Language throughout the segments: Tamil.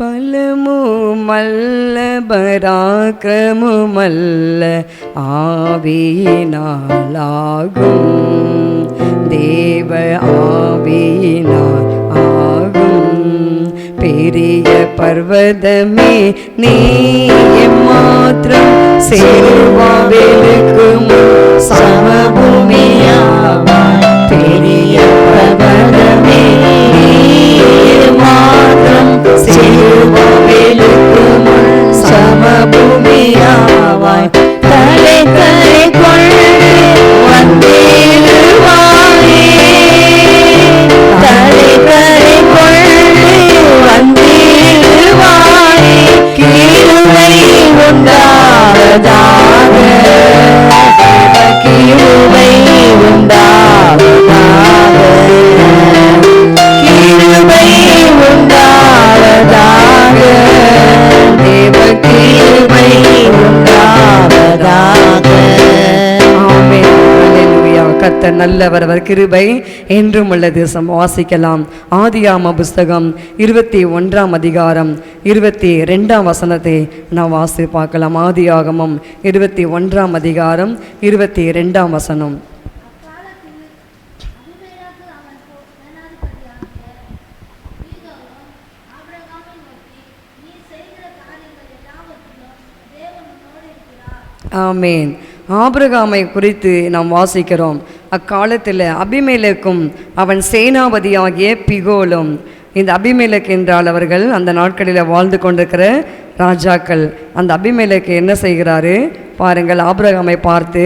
பலமுமல்ல பராக்கிரமுமல்ல ஆவியினாலாகும், தேவ ஆவியினால் ஆகும். பெரிய பர்வதமே நீ மாத்திரம் சேருவாவிலுக்கும் சமபூமியாவாய். பெரிய பர்வதமே நீ மாத்திரம் சேருவாவிலுக்கும் சமபூமியாவாய். தலை கரை கொண்டு வந்திடுவாயே, தலை கரை கொண்டு வந்திடுவாயே. கிருபை உண்டாவதாக, கிருபை உண்டாவதாக, கிருபை உண்டாவதாக, தேவ கிருபை உண்டாவதாக. ஆமென். அல்லேலூயா. கர்த்தர் நல்லவர், அவர் கிருபை என்றும் உள்ளது. வாசிக்கலாம். ஆதியாகம புஸ்தகம் 21 அதிகாரம் 22 வசனத்தை நாம் வாசி பார்க்கலாம். ஆதியாகமம் 21 அதிகாரம் 22 வசனம். ஆமேன். ஆபிரகாமை குறித்து நாம் வாசிக்கிறோம். அக்காலத்தில் அபிமெலேக்கும் அவன் சேனாபதியாகிய பிகோலும், இந்த அபிமெலேக் என்றால் அவர்கள் அந்த நாட்களில் வாழ்ந்து கொண்டிருக்கிற ராஜாக்கள். அந்த அபிமெலேக் என்ன செய்கிறாரு பாருங்கள். ஆபிரகாமை பார்த்து,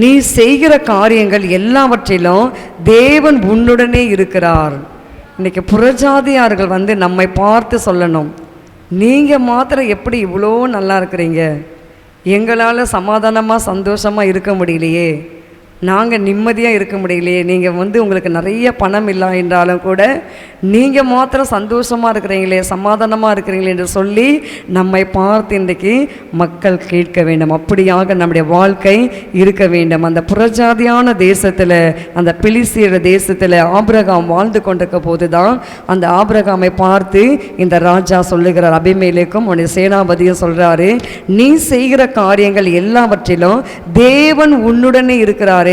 நீ செய்கிற காரியங்கள் எல்லாவற்றிலும் தேவன் உன்னுடனே இருக்கிறார். இன்றைக்கி புறஜாதியார்கள் வந்து நம்மை பார்த்து சொல்லணும், நீங்கள் மாத்திரம் எப்படி இவ்வளோ நல்லா இருக்கிறீங்க, எங்களால் சமாதானமாக சந்தோஷமாக இருக்க முடியலையே, நாங்கள் நிம்மதியாக இருக்க முடியலையே. நீங்கள் வந்து உங்களுக்கு நிறைய பணம் இல்லை என்றாலும் கூட நீங்கள் மாத்திரம் சந்தோஷமாக இருக்கிறீங்களே, சமாதானமாக இருக்கிறீங்களே என்று சொல்லி நம்மை பார்த்து இன்றைக்கு மக்கள் கேட்க வேண்டும். அப்படியாக நம்முடைய வாழ்க்கை இருக்க வேண்டும். அந்த புறஜாதியான தேசத்தில், அந்த பெலிஸ்தியர் தேசத்தில் ஆபிரகாம் வாழ்ந்து கொண்டிருக்க போது தான் அந்த ஆபிரகாமை பார்த்து இந்த ராஜா சொல்லுகிறார், அபிமெலேக்கும் உன்னுடைய சேனாபதியும் சொல்கிறாரு, நீ செய்கிற காரியங்கள் எல்லாவற்றிலும் தேவன் உன்னுடனே இருக்கிறாரே.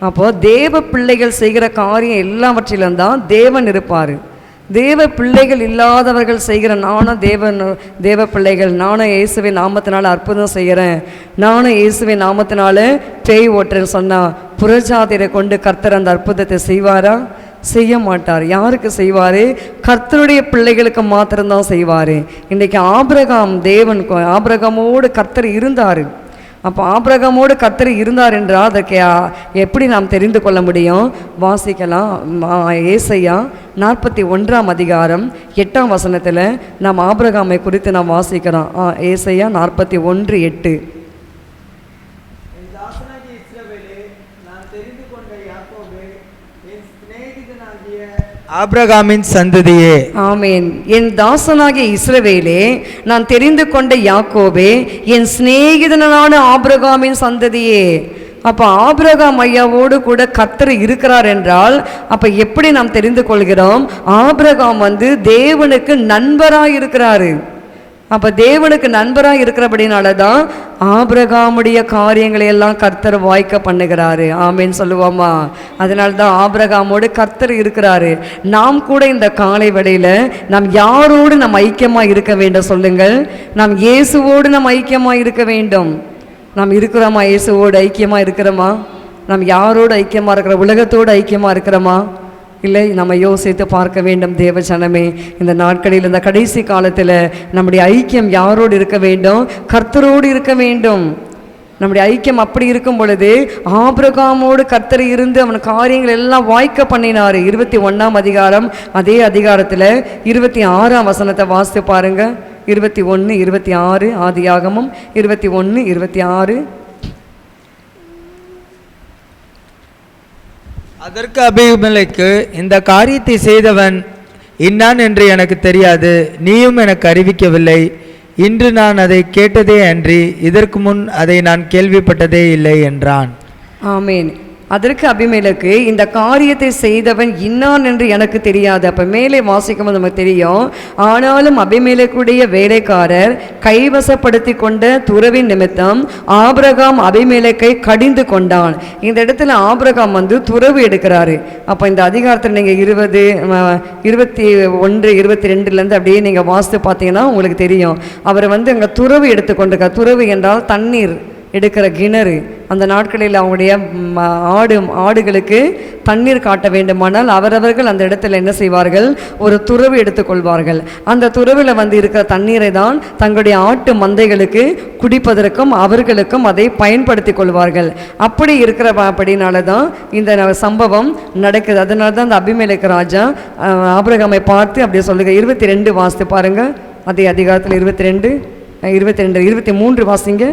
அப்போ தேவ பிள்ளைகள் செய்கிற காரியம் எல்லாவற்றிலும் தான் தேவன் இருப்பார். தேவ பிள்ளைகள் இல்லாதவர்கள் செய்கிற, நானும் தேவ பிள்ளைகள், நானும் இயேசுவின் நாமத்தினால அற்புதம் செய்கிறேன், நானும் இயேசுவின் நாமத்தினால பேய் ஓட்டுறேன்னு சொன்னால் புறஜாதியரை கொண்டு கர்த்தர் அந்த அற்புதத்தை செய்வாரா? செய்ய மாட்டார். யாருக்கு செய்வார்? கர்த்தருடைய பிள்ளைகளுக்கு மாத்திரம்தான் செய்வார். இன்றைக்கி ஆபிரகாமோடு கர்த்தர் இருந்தார். அப்போ ஆபிரகாமோடு கர்த்தர் இருந்தார் என்றால் அதற்கு எப்படி நாம் தெரிந்து கொள்ள முடியும்? வாசிக்கலாம். ஏசாயா 41 அதிகாரம் 8 வசனத்தில் நாம் ஆபிரகாமை குறித்து நாம் வாசிக்கிறோம். ஏசாயா 41:8. ஆபிரகாமின் சந்ததியே. ஆமேன். என் தாசனாகிய இஸ்ரவேலே, நான் தெரிந்து கொண்ட யாக்கோபே, என் சிநேகிதனான ஆபிரகாமின் சந்ததியே. அப்போ ஆபிரகாம் ஐயாவோடு கூட கர்த்தர் இருக்கிறார் என்றால் அப்போ எப்படி நாம் தெரிந்து கொள்கிறோம்? ஆபிரகாம் வந்து தேவனுக்கு நண்பராக இருக்கிறாரு. அப்போ தேவனுக்கு நண்பராக இருக்கிறபடினால தான் ஆபிரகாமுடைய காரியங்களை எல்லாம் கர்த்தர் வாய்க்க பண்ணுகிறாரு. ஆமேன்னு சொல்லுவோமா? அதனால தான் ஆபிரகாமோடு கர்த்தர் இருக்கிறாரு. நாம் கூட இந்த காலை வேளையில் நாம் யாரோடு நாம் ஐக்கியமாக இருக்க வேண்டும் சொல்லுங்கள்? நாம் இயேசுவோடு நாம் ஐக்கியமாக இருக்க வேண்டும். நாம் இருக்கிறோமா? இயேசுவோடு ஐக்கியமாக இருக்கிறோமா? நாம் யாரோடு ஐக்கியமாக இருக்கிற? உலகத்தோடு ஐக்கியமாக இருக்கிறோமா? இல்லை. நம்ம யோசித்து பார்க்க வேண்டும் தேவ ஜனமே. இந்த நாட்களில், இந்த கடைசி காலத்தில் நம்முடைய ஐக்கியம் யாரோடு இருக்க வேண்டும்? கர்த்தரோடு இருக்க வேண்டும். நம்முடைய ஐக்கியம் அப்படி இருக்கும் பொழுது ஆபிரகாமோடு கர்த்தர் இருந்து அவன் காரியங்கள் எல்லாம் வாய்க்க பண்ணினார். 21 அதிகாரம் அதே அதிகாரத்தில் 26 வசனத்தை வாசித்து பாருங்க. 21, 26 ஆதியாகமம் 21, 26. அதற்கு அபிமெலேக்கு, இந்த காரியத்தை செய்தவன் இன்னான் என்று எனக்கு தெரியாது, நீயும் எனக்கு அறிவிக்கவில்லை. இன்று நான் அதை கேட்டதே அன்றி இதற்கு முன் அதை நான் கேள்விப்பட்டதே இல்லை என்றான். ஆமேன். அதற்கு அபிமெலேக்கு, இந்த காரியத்தை செய்தவன் இன்னான் என்று எனக்கு தெரியாது. அப்போ மேலே வாசிக்கும் போது நமக்கு தெரியும். ஆனாலும் அபிமெலேக்குடைய வேலைக்காரர் கைவசப்படுத்தி கொண்ட துறவின் நிமித்தம் ஆபிரகாம் அபிமெலேக்கை கடிந்து கொண்டான். இந்த இடத்துல ஆபிரகாம் துறவு எடுக்கிறாரு. அப்போ இந்த அதிகாரத்தில் நீங்கள் 21, 22 அப்படியே நீங்கள் வாசித்து பார்த்தீங்கன்னா உங்களுக்கு தெரியும். அவர் அங்கே துறவு எடுத்துக்கொண்டிருக்கார். துறவு என்றால் தண்ணீர் எடுக்கிற கிணறு. அந்த நாட்களில் அவங்களுடைய ஆடுகளுக்கு தண்ணீர் காட்ட வேண்டுமானால் அவரவர்கள் அந்த இடத்துல என்ன செய்வார்கள், ஒரு துறவு எடுத்துக்கொள்வார்கள். அந்த துறவில் இருக்கிற தண்ணீரை தான் தங்களுடைய ஆட்டு மந்தைகளுக்கு குடிப்பதற்கும் அவர்களுக்கும் அதை பயன்படுத்தி கொள்வார்கள். அப்படி அப்படினால தான் இந்த சம்பவம் நடக்குது. அதனால தான் அந்த அபிமெலேக்கு ராஜா ஆபிரகாமை பார்த்து அப்படியே சொல்லுங்க. 22 வாசித்து பாருங்க. அதே அதிகாரத்தில் 22, 22, 23 வாசிங்க.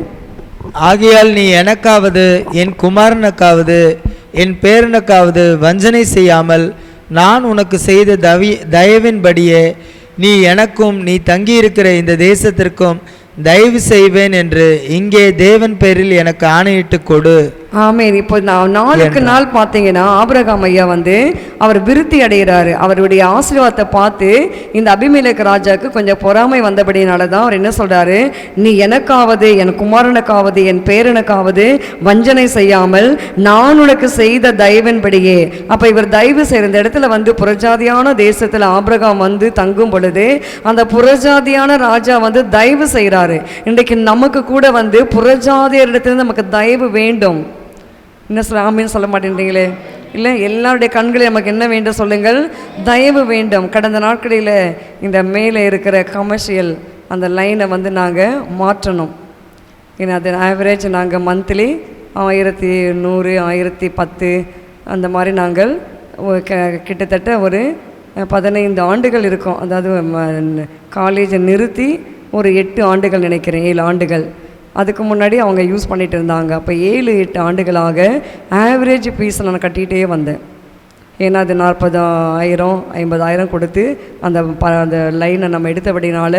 ஆகையால் நீ எனக்காவது என் குமாரனுக்காவது என் பேரனுக்காவது வஞ்சனை செய்யாமல் நான் உனக்கு செய்த தயவின்படியே நீ எனக்கும் நீ தங்கியிருக்கிற இந்த தேசத்திற்கும் தயவு செய்வேன் என்று இங்கே தேவன் பேரில் எனக்கு ஆணையிட்டு கொடு. ஆமேன். இப்போ நாளுக்கு நாள் பார்த்தீங்கன்னா ஆபிரகாம் ஐயா அவர் விருத்தி அடைகிறாரு. அவருடைய ஆசீர்வாதத்தை பார்த்து இந்த அபிமெலேக்கு ராஜாவுக்கு கொஞ்சம் பொறாமை வந்தபடினால தான் அவர் என்ன சொல்றாரு, நீ எனக்காவது என் குமாரனுக்காவது என் பேரனுக்காவது வஞ்சனை செய்யாமல் நான் உனக்கு செய்த தயவின்படியே. அப்போ இவர் தயவு செய்கிற இந்த இடத்துல புறஜாதியான தேசத்தில் ஆபிரகாம் தங்கும் பொழுது அந்த புறஜாதியான ராஜா தயவு செய்கிறாரு. இன்றைக்கு நமக்கு கூட புறஜாதியர் இடத்துல நமக்கு தயவு வேண்டும். என்ன சொல்ல ஆமீன்னு சொல்ல மாட்டேன்றீங்களே? இல்லை, எல்லாருடைய கண்களில் நமக்கு என்ன வேண்டும் சொல்லுங்கள், தயவு வேண்டும். கடந்த நாட்களில் இந்த மேலே இருக்கிற கமர்ஷியல் அந்த லைனை நாங்கள் மாற்றணும். ஏன்னா அது ஆவரேஜ் நாங்கள் மந்த்லி 1100, 1010 அந்த மாதிரி நாங்கள் கிட்டத்தட்ட ஒரு 15 ஆண்டுகள் இருக்கும். அதாவது காலேஜை நிறுத்தி ஒரு 8 ஆண்டுகள் நினைக்கிறேன், 7 ஆண்டுகள் அதுக்கு முன்னாடி அவங்க யூஸ் பண்ணிகிட்டு இருந்தாங்க. அப்போ 7-8 ஆண்டுகளாக ஆவரேஜ் ஃபீஸ் நான் கட்டிகிட்டே வந்தேன். ஏன்னா அது 40,000 50,000 கொடுத்து அந்த லைனை நம்ம எடுத்தபடினால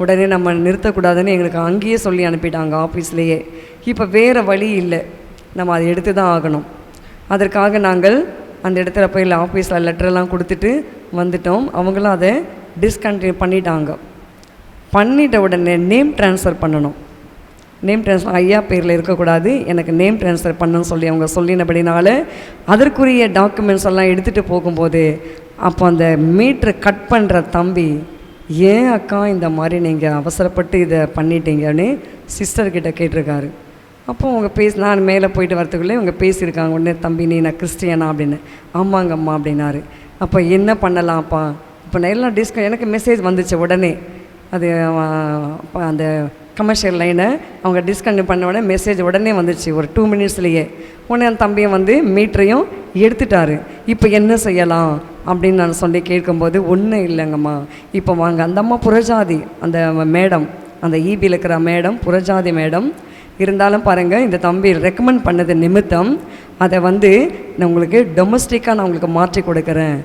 உடனே நம்ம நிறுத்தக்கூடாதுன்னு எங்களுக்கு அங்கேயே சொல்லி அனுப்பிட்டாங்க ஆஃபீஸ்லேயே. இப்போ வேறு வழி இல்லை, நம்ம அதை எடுத்து தான் ஆகணும். அதற்காக நாங்கள் அந்த இடத்துல போய் ஆஃபீஸில் லெட்டரெல்லாம் கொடுத்துட்டு வந்துட்டோம். அவங்களும் அதை டிஸ்கண்டினியூ பண்ணிட்ட உடனே நேம் ட்ரான்ஸ்ஃபர் பண்ணணும். நேம் ட்ரான்ஸ்ஃபர் ஐயா பேரில் இருக்கக்கூடாது, எனக்கு நேம் ட்ரான்ஸ்ஃபர் பண்ணணும்னு சொல்லி அவங்க சொல்லினபடினால அதற்குரிய டாக்குமெண்ட்ஸ் எல்லாம் எடுத்துகிட்டு போகும்போது அப்போ அந்த மீட்ரு கட் பண்ணுற தம்பி, ஏன் அக்கா இந்த மாதிரி நீங்கள் அவசரப்பட்டு இதை பண்ணிட்டீங்கன்னு சிஸ்டர்கிட்ட கேட்டிருக்காரு. அப்போ அவங்க நான் மேலே போயிட்டு வரத்துக்குள்ளே இவங்க பேசியிருக்காங்க. உடனே தம்பி நீ நான் கிறிஸ்டியனா அப்படின்னு. ஆமாங்கம்மா அப்படின்னாரு. அப்போ என்ன பண்ணலாம்ப்பா? இப்போ நான் எல்லாம் எனக்கு மெசேஜ் வந்துச்சு உடனே. அது அந்த கமர்ஷியல் லைனை அவங்க டிஸ்கண்டினியூ பண்ண உடனே மெசேஜ் உடனே வந்துச்சு, ஒரு 2 மினிட்ஸ்லேயே. உடனே அந்த தம்பியை மீட்டரையும் எடுத்துட்டாரு. இப்போ என்ன செய்யலாம் அப்படின்னு நான் சொல்லி கேட்கும்போது, ஒன்றும் இல்லைங்கம்மா, இப்போ வாங்க அந்த அம்மா புறஜாதி, அந்த மேடம், அந்த ஈபியில் இருக்கிற மேடம் புறஜாதி மேடம் இருந்தாலும் பாருங்கள், இந்த தம்பி ரெக்கமெண்ட் பண்ணது நிமித்தம் அதை நான் உங்களுக்கு டொமஸ்டிக்காக நான் உங்களுக்கு மாற்றி கொடுக்குறேன்.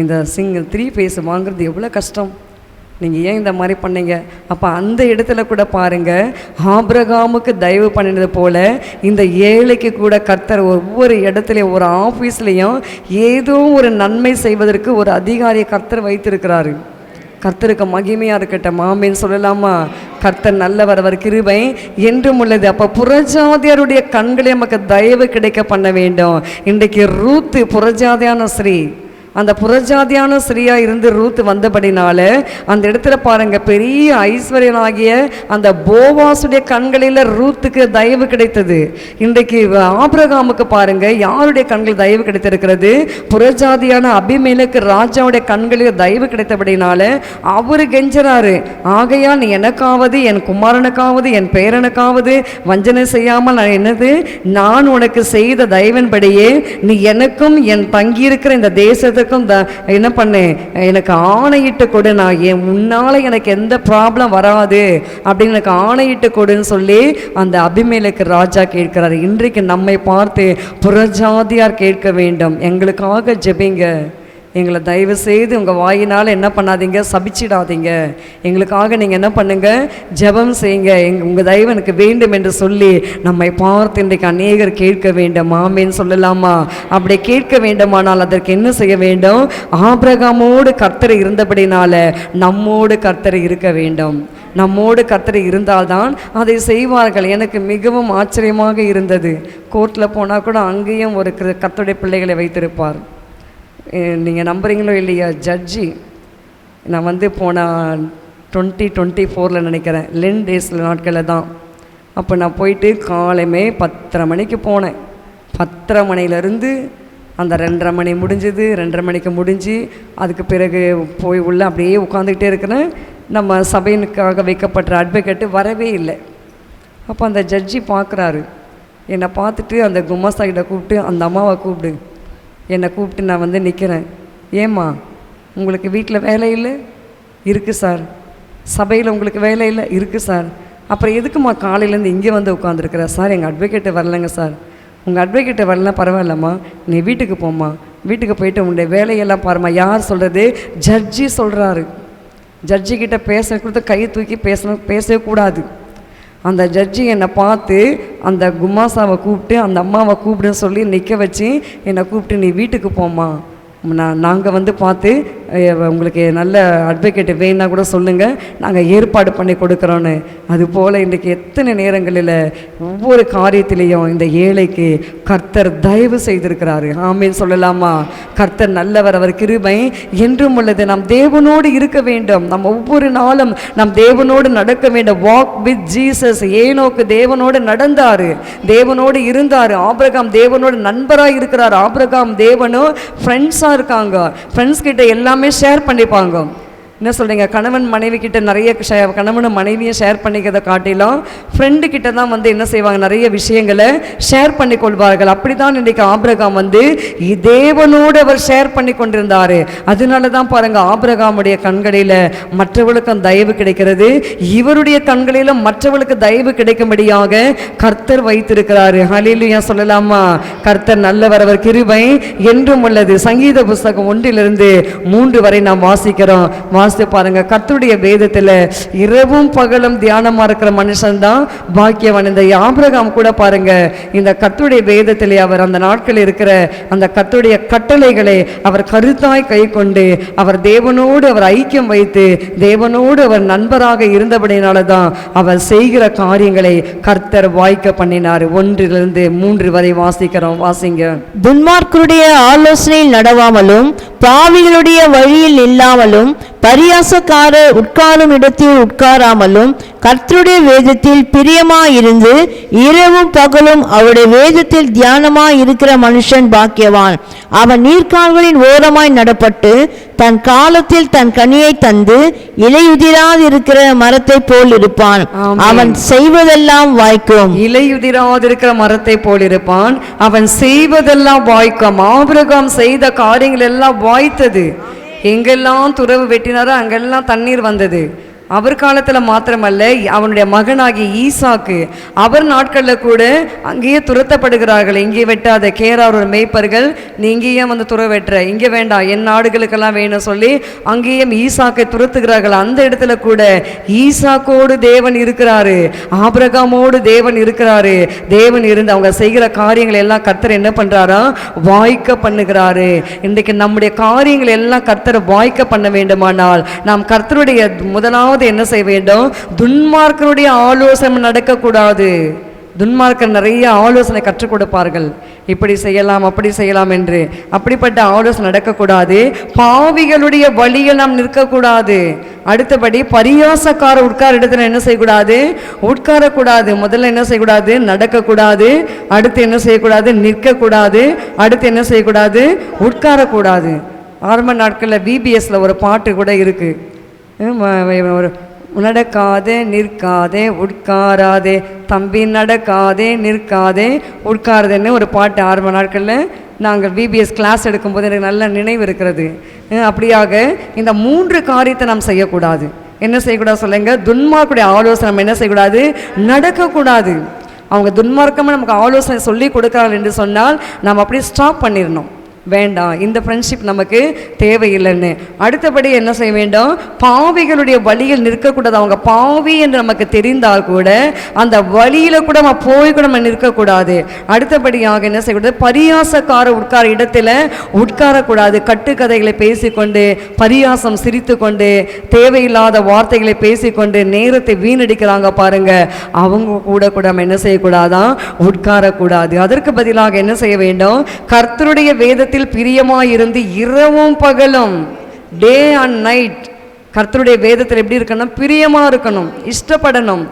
இந்த சிங்கிள் 3 ஃபேஸ் வாங்குறது எவ்வளோ கஷ்டம், நீங்கள் ஏன் இந்த மாதிரி பண்ணீங்க? அப்போ அந்த இடத்துல கூட பாருங்கள், ஆபிரகாமுக்கு தயவு பண்ணினது போல் இந்த ஏழைக்கு கூட கர்த்தர் ஒவ்வொரு இடத்துலையும் ஒரு ஆஃபீஸ்லேயும் ஏதோ ஒரு நன்மை செய்வதற்கு ஒரு அதிகாரியை கர்த்தர் வைத்திருக்கிறாரு. கர்த்தருக்கு மகிமையாக இருக்கட்டும், ஆமேன்னு சொல்லலாமா? கர்த்தர் நல்லவர், அவர் கிருபை என்றும் உள்ளது. அப்போ புறஜாதியருடைய கண்களே நமக்கு தயவு கிடைக்க பண்ண வேண்டும். இன்றைக்கு ரூத்து புறஜாதியான ஸ்ரீ, அந்த புறஜாதியான ஸ்ரீயாக இருந்து ரூத் வந்தபடினால அந்த இடத்துல பாருங்கள், பெரிய ஐஸ்வர்யனாகிய அந்த போவாசுடைய கண்களில் ரூத்துக்கு தயவு கிடைத்தது. இன்றைக்கு ஆபிரகாமுக்கு பாருங்கள் யாருடைய கண்களில் தயவு கிடைத்திருக்கிறது? புறஜாதியான அபிமெலேக்கு ராஜாவுடைய கண்களில் தயவு கிடைத்தபடினால அவர் கெஞ்சறாரு, ஆகையால் நீ எனக்காவது என் குமாரனுக்காவது என் பேரனுக்காவது வஞ்சனை செய்யாமல் நான் உனக்கு செய்த தயவின்படியே நீ எனக்கும் என் தங்கியிருக்கிற இந்த தேசத்துக்கு என்ன பண்ணு, எனக்கு ஆணையிட்டு கொடு, நான் என் முன்னால எனக்கு எந்த ப்ராப்ளம் வராது அப்படின்னு எனக்கு ஆணையிட்டு கொடுன்னு சொல்லி அந்த அபிமெலேக்கு ராஜா கேட்கிறார். இன்றைக்கு நம்மை பார்த்து புறஜாதியார் கேட்க வேண்டும், எங்களுக்காக ஜெபிங்க, எங்களை தயவு செய்து உங்கள் வாயினால் என்ன பண்ணாதீங்க, சபிச்சிடாதீங்க. எங்களுக்காக நீங்கள் என்ன பண்ணுங்க, ஜெபம் செய்யுங்க, உங்கள் தயவு எனக்கு வேண்டும் என்று சொல்லி நம்மை பார்த்து இன்றைக்கு அநேகர் கேட்க வேண்டும். ஆமேன்னு சொல்லலாமா? அப்படி கேட்க வேண்டுமானால் அதற்கு என்ன செய்ய வேண்டும்? ஆபிரகாமோடு கர்த்தர் இருந்தபடினால நம்மோடு கர்த்தர் இருக்க வேண்டும். நம்மோடு கர்த்தர் இருந்தால்தான் அதை செய்வார்கள். எனக்கு மிகவும் ஆச்சரியமாக இருந்தது. கோர்ட்டில் போனால் கூட அங்கேயும் ஒரு கர்த்தருடைய பிள்ளைகளை வைத்திருப்பார். நீங்கள் நம்புறீங்களோ இல்லையா, ஜட்ஜி நான் வந்து போன 2024 நினைக்கிறேன், லென் டேஸில் நாட்களில் தான். அப்போ நான் போயிட்டு காலைமே 10:30 மணிக்கு போனேன். 10:30 மணிலேருந்து அந்த 2:30 மணி முடிஞ்சுது. 2:30 மணிக்கு முடிஞ்சு அதுக்கு பிறகு போய் உள்ள அப்படியே உட்காந்துக்கிட்டே இருக்கிறேன். நம்ம சபையினுக்காக வைக்கப்பட்ட அட்வொகேட்டு வரவே இல்லை. அப்போ அந்த ஜட்ஜி பார்க்குறாரு. என்னை பார்த்துட்டு அந்த குமாஸ்தாக்கிட்ட கூப்பிட்டு, அந்த அம்மாவை கூப்பிடு, என்னை கூப்பிட்டு நான் வந்து நிற்கிறேன். ஏம்மா உங்களுக்கு வீட்டில் வேலை இல்லை? இருக்குது சார். சபையில் உங்களுக்கு வேலை இல்லை? இருக்குது சார். அப்புறம் எதுக்குமா காலையிலேருந்து இங்கே வந்து உட்காந்துருக்குற? சார் எங்கள் அட்வொகேட்டு வரலைங்க சார். உங்கள் அட்வொகேட்டை வரலனா பரவாயில்லம்மா, நீ வீட்டுக்கு போம்மா, வீட்டுக்கு போயிட்டு உங்களுடைய வேலையெல்லாம் பாரும்மா. யார் சொல்கிறது? ஜட்ஜி சொல்கிறாரு. ஜட்ஜிக்கிட்ட பேச கொடுத்து கையை தூக்கி பேசவே கூடாது. அந்த ஜட்ஜி என்னை பார்த்து அந்த குமாசாவை கூப்பிட்டு அந்த அம்மாவை கூப்பிடுன்னு சொல்லி நிற்க வச்சு என்னை கூப்பிட்டு, நீ வீட்டுக்கு போம்மா, நாங்கள் வந்து பார்த்து உங்களுக்கு நல்ல அட்வொகேட் வேணுன்னா கூட சொல்லுங்கள், நாங்கள் ஏற்பாடு பண்ணி கொடுக்குறோன்னு. அதுபோல் இன்றைக்கி எத்தனை நேரங்களில் ஒவ்வொரு காரியத்திலையும் இந்த ஏழைக்கு கர்த்தர் தயவு செய்திருக்கிறாரு. ஆமேன்னு சொல்லலாமா? கர்த்தர் நல்லவர், அவர் கிருபை என்றும் உள்ளது. நாம் தேவனோடு இருக்க வேண்டும். நம்ம ஒவ்வொரு நாளும் நாம் தேவனோடு நடக்க வேண்டும். Walk with Jesus. ஏனோக்கு தேவனோடு நடந்தார், தேவனோடு இருந்தார். ஆபிரகாம் தேவனோடு நண்பராக இருக்கிறார். ஆபிரகாம் தேவனும் ஃப்ரெண்ட்ஸாக இருக்காங்க. ஃப்ரெண்ட்ஸ் கிட்ட எல்லாமே ஷேர் பண்ணிப்பாங்க. என்ன சொல்கிறீங்க? கணவன் மனைவி கிட்ட நிறைய கணவனும் மனைவியும் ஷேர் பண்ணிக்கிறத காட்டிலும் ஃப்ரெண்டு கிட்ட தான் வந்து என்ன செய்வாங்க, நிறைய விஷயங்களை ஷேர் பண்ணி கொள்வார்கள். அப்படி தான் இன்றைக்கு ஆபிரகாம் வந்து தேவனோடு அவர் ஷேர் பண்ணி கொண்டிருந்தார். அதனால தான் பாருங்கள், ஆபிரகாமுடைய கண்களில் மற்றவர்களுக்கும் தயவு கிடைக்கிறது, இவருடைய கண்களிலும் மற்றவர்களுக்கு தயவு கிடைக்கும்படியாக கர்த்தர் வைத்திருக்கிறாரு. ஹல்லேலூயா சொல்லலாமா? கர்த்தர் நல்லவர், அவர் கிருபை என்றும் உள்ளது. சங்கீத புஸ்தகம் 1-3 வரை நாம் வாசிக்கிறோம். வாசித்து பாருங்க. கர்த்தருடைய வேதத்தில் இரவும் பகலும் தியானமா இருக்கிற மனுஷன் தான் பாக்கியவான். இந்த ஆபிரகாம் கூட பாருங்க, இந்த கர்த்தருடைய வேதத்திலே அவர் அந்த நாட்களில் இருக்கிற அந்த கர்த்தருடைய கட்டளைகளை அவர் கருத்தாய் கை கொண்டு அவர் தேவனோடு அவர் ஐக்கியம் வைத்து தேவனோடு அவர் நண்பராக இருந்தபடினால தான் அவர் செய்கிற காரியங்களை கர்த்தர் வாய்க்க பண்ணினார். 1-3 வரை வாசிக்கிறோம். வாசிங்க. துன்மார்க்கருடைய ஆலோசனையில் நடவாமலும் பாவிகளுடைய வழியில் இல்லாமலும் பரியாசக்காரர் உட்காரும் இடத்தில் உட்காராமலும் கர்த்தருடைய வேதத்தில் பிரியமாயிருந்து இரவும் பகலும் அவருடைய வேதத்தில் தியானமாய் இருக்கிற மனுஷன் பாக்கியவான். அவன் நீர்க்கால்களின் ஓரமாய் நடப்பட்டு தன் காலத்தில் தன் கனியை தந்து இலையுதிராதிருக்கிற மரத்தை போல் இருப்பான். அவன் செய்வதெல்லாம் வாய்க்கும். இலையுதிராதிருக்கிற மரத்தை போல் இருப்பான், அவன் செய்வதெல்லாம் வாய்க்கும். ஆபிரகாம் செய்த காரியங்கள் எல்லாம் வாய்த்தது. எங்கெல்லாம் துறவு வெட்டினாரோ அங்கெல்லாம் தண்ணீர் வந்தது. அவர் காலத்தில் மாத்திரமல்ல, அவனுடைய மகனாகிய ஈசாக்கு அவர் நாட்களில் கூட அங்கேயே துரத்தப்படுகிறார்கள். இங்கே வெட்டாத கேரார் மேய்ப்பர்கள், நீ இங்கேயே வந்து துற வெட்டுற, இங்கே வேண்டாம், என் நாடுகளுக்கெல்லாம் வேணும் சொல்லி அங்கேயும் ஈசாக்கை துரத்துகிறார்கள். அந்த இடத்துல கூட ஈசாக்கோடு தேவன் இருக்கிறாரு, ஆபிரகாமோடு தேவன் இருக்கிறாரு. தேவன் இருந்து அவங்க செய்கிற காரியங்கள் எல்லாம் கர்த்தர் என்ன பண்றாரா, வாய்க்க பண்ணுகிறாரு. இன்றைக்கு நம்முடைய காரியங்கள் எல்லாம் கர்த்தர் வாய்க்க பண்ண வேண்டுமானால் நாம் கர்த்தருடைய முதலாவது என்ன செய்ய வேண்டும்? துன்மார்க்கருடைய ஆலோசனை நடக்கக்கூடாது. துன்மார்க்கர் நிறைய ஆலோசனை கற்றுக் கொடுப்பார்கள், இப்படி செய்யலாம் அப்படி செய்யலாம் என்று. அப்படிப்பட்ட ஆலோசனை நடக்கக்கூடாது. பாவிகளுடைய வழியில் நாம் நிற்கக்கூடாது. அடுத்தபடி பரியாசக்கார உட்கார இடத்துல என்ன செய்யக்கூடாது? உட்காரக்கூடாது. முதல்ல என்ன செய்யக்கூடாது? நடக்கக்கூடாது. அடுத்து என்ன செய்யக்கூடாது? நிற்கக்கூடாது. அடுத்து என்ன செய்யக்கூடாது? உட்காரக்கூடாது. ஆரம்ப நாட்களில் VBSல ஒரு பாட்டு கூட இருக்கு. ஒரு நடக்காதே நிற்காதே உட்காராதே தம்பி, நடக்காதே நிற்காதே உட்காராதேன்னு ஒரு பாட்டு ஆரம்ப நாட்களில் நாங்கள் VBS கிளாஸ் எடுக்கும்போது எனக்கு நல்ல நினைவு இருக்கிறது. அப்படியாக இந்த 3 காரியத்தை நாம் செய்யக்கூடாது. என்ன செய்யக்கூடாது சொல்லுங்க? துன்மார்க்குடைய ஆலோசனை நம்ம என்ன செய்யக்கூடாது? நடக்கக்கூடாது. அவங்க துன்மார்க்கமாக நமக்கு ஆலோசனை சொல்லி கொடுக்குறாங்க என்று சொன்னால் நாம் அப்படியே ஸ்டாப் பண்ணிடணும். வேண்டாம், இந்த ஃப்ரெண்ட்ஷிப் நமக்கு தேவையில்லைன்னு. அடுத்தபடி என்ன செய்ய வேண்டும்? பாவிகளுடைய வழியில் நிற்கக்கூடாது. அவங்க பாவி என்று நமக்கு தெரிந்தால் கூட அந்த வழியில் கூட நம்ம போய் கூட நம்ம நிற்கக்கூடாது. அடுத்தபடியாக என்ன செய்யக்கூடாது? பரியாசக்கார உட்கார இடத்துல உட்காரக்கூடாது. கட்டுக்கதைகளை பேசிக்கொண்டு, பரியாசம் சிரித்து கொண்டு, தேவையில்லாத வார்த்தைகளை பேசிக்கொண்டு நேரத்தை வீணடிக்கிறாங்க பாருங்க, அவங்க கூட கூட நம்ம என்ன செய்யக்கூடாதான்? உட்காரக்கூடாது. அதற்கு பதிலாக என்ன செய்ய வேண்டும்? கர்த்தருடைய வேதத்தில் பிரியமாயிருந்து இரவும் பகலும், டே அண்ட் நைட், கர்த்தருடைய வேதத்தில் எப்படி இருக்கணும்? பிரியமா இருக்கணும், இஷ்டப்படணும்.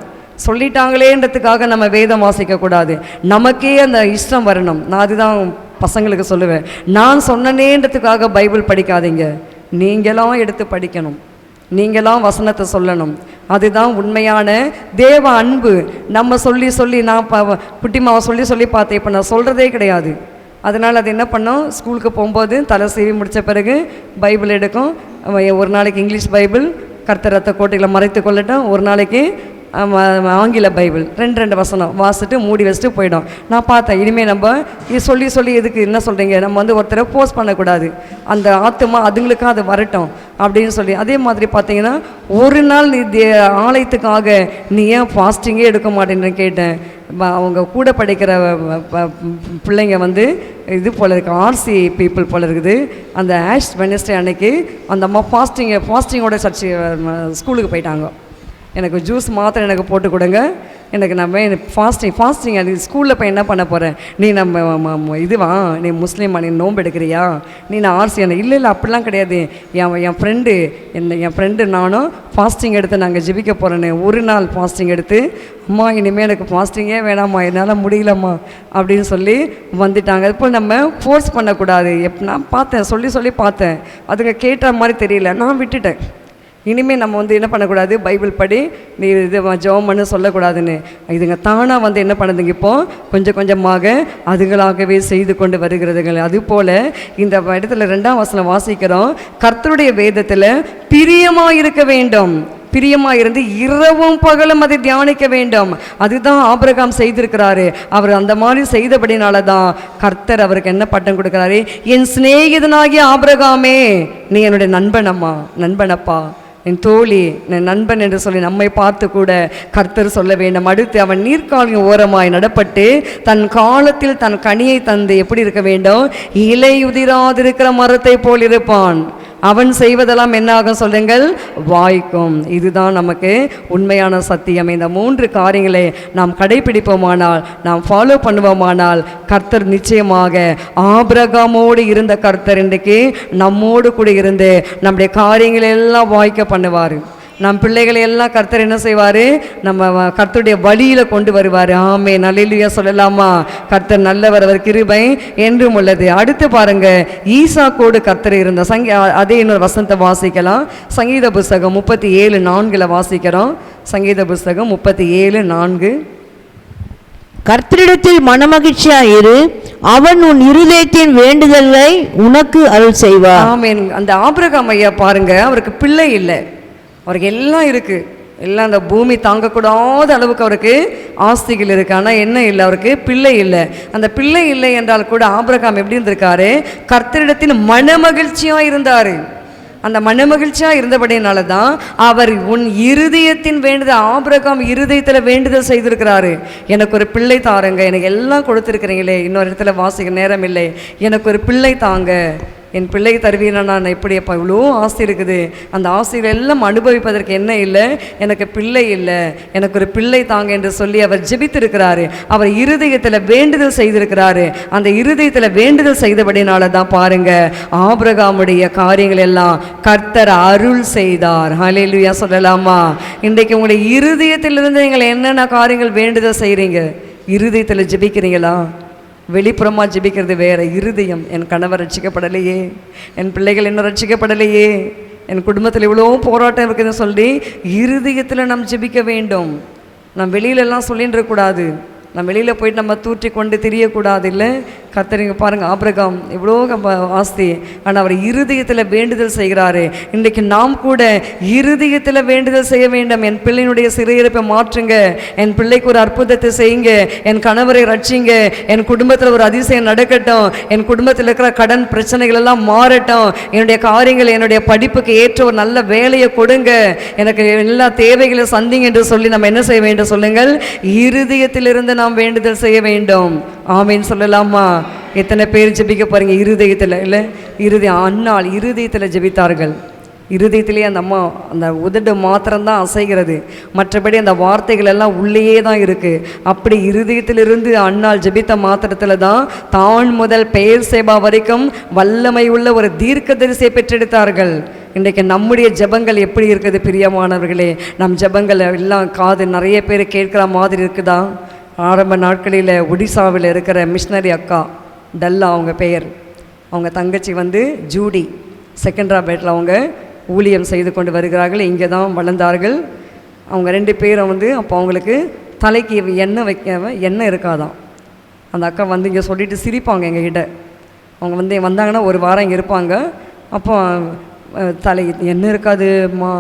சொல்லிட்டாங்களேன்றதுக்காக நம்ம வேதம் வாசிக்கக்கூடாது, நமக்கே அந்த இஷ்டம் வரணும். நான் அதுதான் பசங்களுக்கு சொல்லுவேன், நான் சொன்னனேன்றதுக்காக பைபிள் படிக்காதீங்க, நீங்களாம் எடுத்து படிக்கணும், நீங்களாம் வசனத்தை சொல்லணும். அதுதான் உண்மையான தேவ அன்பு. நம்ம சொல்லி சொல்லி, நான் குட்டிமாவை சொல்லி சொல்லி பார்த்தேன், இப்போ நான் சொல்கிறதே கிடையாது. அதனால் அது என்ன பண்ணோம்? ஸ்கூலுக்கு போகும்போது தலை சீவி முடித்த பிறகு பைபிள் எடுக்கும். ஒரு நாளைக்கு இங்கிலீஷ் பைபிள், கர்த்தர் ரத்த கோட்டைகளை மறைத்து கொள்ளட்டும். ஒரு நாளைக்கு ஆங்கில பைபிள், ரெண்டு வசனம் வாசிட்டு மூடி வச்சுட்டு போயிடும். நான் பார்த்தேன், இனிமேல் நம்ம இது சொல்லி சொல்லி எதுக்கு, என்ன சொல்கிறீங்க, நம்ம ஒருத்தரை போஸ்ட் பண்ணக்கூடாது, அந்த ஆத்துமா அதுங்களுக்காக அது வரட்டும் அப்படின்னு சொல்லி. அதே மாதிரி பார்த்தீங்கன்னா, ஒரு நாள் நீ ஆலயத்துக்காக நீ ஏன் ஃபாஸ்டிங்கே எடுக்க மாட்டேன்னு கேட்டேன். அவங்க கூட படிக்கிற பிள்ளைங்க இது போல் இருக்குது, ஆர்சி பீப்புள் போல் இருக்குது. அந்த ஆஷ் வெனஸ்டே அன்னைக்கு அந்த அம்மா ஃபாஸ்டிங்கோட சர்ச்சு ஸ்கூலுக்கு போயிட்டாங்க. எனக்கு ஜூஸ் மாத்திரம் எனக்கு போட்டு கொடுங்க, எனக்கு ஃபாஸ்டிங் அது ஸ்கூலில் போய் என்ன பண்ண போகிறேன், நீ நம்ம நீ முஸ்லீமா, நீ நோன்பு எடுக்கிறியா, நீ நான் ஆர்சியான? இல்லை அப்படிலாம் கிடையாது, என் ஃப்ரெண்டு நானும் ஃபாஸ்டிங் எடுத்து நாங்கள் ஜெபிக்க போகிறேன்னு ஒரு நாள் ஃபாஸ்டிங் எடுத்து, அம்மா இனிமேல் எனக்கு ஃபாஸ்டிங்கே வேணாம்மா, என்னால் முடியலம்மா அப்படின்னு சொல்லி வந்துட்டாங்க. அதுபோல் நம்ம ஃபோர்ஸ் பண்ணக்கூடாது. நான் பார்த்தேன், சொல்லி பார்த்தேன், அதுங்க கேட்ட மாதிரி தெரியல, நான் விட்டுட்டேன். இனிமேல் நம்ம என்ன பண்ணக்கூடாது? பைபிள் படி, நீ இது ஜெபம் பண்ணு சொல்லக்கூடாதுன்னு. இதுங்க தானாக என்ன பண்ணுதுங்க? இப்போது கொஞ்சம் கொஞ்சமாக அதுங்களாகவே செய்து கொண்டு வருகிறதுங்க. அதுபோல் இந்த இடத்துல 2ஆம் வசனம் வாசிக்கிறோம், கர்த்தருடைய வேதத்தில் பிரியமாக இருக்க வேண்டும், பிரியமாக இருந்து இரவும் பகலும் அதை தியானிக்க வேண்டும். அதுதான் ஆபிரகாம் செய்திருக்கிறாரு. அவர் அந்த மாதிரி செய்தபடினால தான் கர்த்தர் அவருக்கு என்ன பட்டம் கொடுக்குறாரு? என் சிநேகிதனாகிய ஆபிரகாமே, நீ என்னுடைய நண்பனப்பா, என் தோழி, என் நண்பன் என்று சொல்லி நம்மை பார்த்து கூட கர்த்தர் சொல்ல வேண்டும். அடுத்து அவன் நீர்க்காலின் ஓரமாய் நடப்பட்டு தன் காலத்தில் தன் கனியை தந்து எப்படி இருக்க வேண்டும்? இலை உதிராதிருக்கிற மரத்தை போல் இருப்பான். அவன் செய்வதெல்லாம் என்ன ஆகும் சொல்லுங்கள்? வாய்க்கும். இதுதான் நமக்கு உண்மையான சத்தியம். இந்த 3 காரியங்களை நாம் கடைபிடிப்போமானால், நாம் ஃபாலோ பண்ணுவோமானால், கர்த்தர் நிச்சயமாக ஆபிரகாமோடு இருந்த கர்த்தர் இன்றைக்கு நம்மோடு கூட இருந்து நம்முடைய காரியங்களை எல்லாம் வாய்க்க பண்ணுவார். நம் பிள்ளைகளை எல்லாம் கர்த்தர் என்ன செய்வார்? நம்ம கர்த்தருடைய வழியில் கொண்டு வருவார். ஆமென், அல்லேலூயா சொல்லலாமா? கர்த்தர் நல்லவர், அவர் கிருபை என்றும் உள்ளது. அடுத்து பாருங்க, ஈசாக்கோடு கர்த்தர் இருந்த அதே இன்னொரு வசனத்தை வாசிக்கலாம். சங்கீத புஸ்தகம் 37:4 வாசிக்கிறோம். சங்கீத புஸ்தகம் 37:4. கர்த்தரிடத்தில் மனமகிழ்ச்சியாயிரு, அவன் உன் இருதயத்தின் வேண்டுதலை உனக்கு அருள் செய்வார். ஆமென். அந்த ஆபிரகாம் ஐயா பாருங்க, அவருக்கு பிள்ளை இல்லை, அவருக்கு எல்லாம் இருக்குது, எல்லாம் அந்த பூமி தாங்கக்கூடாத அளவுக்கு அவருக்கு ஆஸ்திகள் இருக்குது. ஆனால் என்ன இல்லை? அவருக்கு பிள்ளை இல்லை. அந்த பிள்ளை இல்லை என்றால் கூட ஆபிரகாம் எப்படி இருந்திருக்காரு? கர்த்தரிடத்தில் மனமகிழ்ச்சியாக இருந்தார். அந்த மனமகிழ்ச்சியாக இருந்தபடினால தான் அவர் உன் இருதயத்தின் வேண்டுதல், ஆபிரகாம் இருதயத்தில் வேண்டுதல் செய்திருக்கிறாரு. எனக்கு ஒரு பிள்ளை தாருங்க, எனக்கு எல்லாம் கொடுத்துருக்கிறீங்களே, இன்னொரு இடத்துல வாசிக்க நேரம் இல்லை, எனக்கு ஒரு பிள்ளை தாங்க, என் பிள்ளை தருவீனா? நான் எப்படி அப்போ இவ்வளோ ஆசை இருக்குது, அந்த ஆசைகள் எல்லாம் அனுபவிப்பதற்கு என்ன இல்லை? எனக்கு பிள்ளை இல்லை, எனக்கு ஒரு பிள்ளை தாங்க என்று சொல்லி அவர் ஜெபித்திருக்கிறாரு. அவர் இருதயத்தில் வேண்டுதல் செய்திருக்கிறாரு. அந்த இருதயத்தில் வேண்டுதல் செய்தபடினால தான் பாருங்க, ஆபிரகாமுடைய காரியங்கள் எல்லாம் கர்த்தர் அருள் செய்தார். ஹல்லேலூயா சொல்லலாமா? இன்றைக்கு உங்களுடைய இருதயத்திலிருந்து நீங்கள் என்னென்ன காரியங்கள் வேண்டுதல் செய்கிறீங்க? இருதயத்தில் ஜெபிக்கிறீங்களா? வெளிப்புறமாக ஜெபிக்கிறது வேறு. இருதயம், என் கணவர் ரட்சிக்கப்படலையே, என் பிள்ளைகள் இன்னும் ரட்சிக்கப்படலையே, என் குடும்பத்தில் இவ்வளோ போராட்டம் இருக்குதுன்னு சொல்லி இருதயத்தில் நாம் ஜெபிக்க வேண்டும். நாம் வெளியிலெல்லாம் சொல்லிட்டு இருக்கக்கூடாது, நம்ம வெளியில் போயிட்டு நம்ம தூற்றி கொண்டு தெரியக்கூடாது. இல்லை, கர்த்தருங்க பாருங்கள், ஆபிரகாம் எவ்வளோ ஆஸ்தி, ஆனால் அவர் இருதயத்தில் வேண்டுதல் செய்கிறாரு. இன்றைக்கு நாம் கூட இருதயத்தில் வேண்டுதல் செய்ய வேண்டும். என் பிள்ளையினுடைய சிறையிருப்பை மாற்றுங்க, என் பிள்ளைக்கு ஒரு அற்புதத்தை செய்யுங்க, என் கணவரை ரட்சிங்க, என் குடும்பத்தில் ஒரு அதிசயம் நடக்கட்டும், என் குடும்பத்தில் இருக்கிற கடன் பிரச்சனைகள் எல்லாம் மாறட்டும், என்னுடைய காரியங்கள், என்னுடைய படிப்புக்கு ஏற்ற ஒரு நல்ல வேலையை கொடுங்க, எனக்கு எல்லா தேவைகளை சந்திங்க என்று சொல்லி நம்ம என்ன செய்ய வேண்டும் சொல்லுங்கள்? இருதயத்திலிருந்து நாம் வேண்டுதல் செய்ய வேண்டும். ஆமீன் சொல்லலாமா? எத்தனை பேர் ஜெபிக்க போறீங்க இருதயத்தில்? இல்லை, அன்னாள் இருதயத்தில் ஜெபித்தார்கள். இருதயத்திலே அந்த அம்மா அந்த உதடு மாத்திரம்தான் அசைகிறது, மற்றபடி அந்த வார்த்தைகள் எல்லாம் உள்ளேயே தான் இருக்குது. அப்படி இருதயத்திலிருந்து அன்னாள் ஜெபித்த மாத்திரத்தில் தான் தான் முதல் பெயர் சேபா வரைக்கும் வல்லமை உள்ள ஒரு தீர்க்கதரிசியை பெற்றெடுத்தார்கள். இன்றைக்கு நம்முடைய ஜெபங்கள் எப்படி இருக்குது பிரியமானவர்களே? நம் ஜெபங்கள் எல்லாம் காது நிறைய பேர் கேட்குற மாதிரி இருக்குதா? ஆரம்ப நாட்களில் ஒடிசாவில் இருக்கிற மிஷினரி அக்கா டல்லா அவங்க பெயர், அவங்க தங்கச்சி வந்து ஜூடி, செகண்டராபேட்டில் அவங்க ஊழியம் செய்து கொண்டு வருகிறார்கள். இங்கே தான் வளர்ந்தார்கள். அவங்க 2 பேரும் வந்து அப்போ அவங்களுக்கு தலைக்கு எண்ணெய் எண்ணெய் இருக்காதான். அந்த அக்கா வந்து இங்கே சொல்லிட்டு சிரிப்பாங்க எங்ககிட்ட. அவங்க வந்து வந்தாங்கன்னா ஒரு வாரம் இங்கே இருப்பாங்க. அப்போ தலை எண்ணெய் இருக்காதுமா,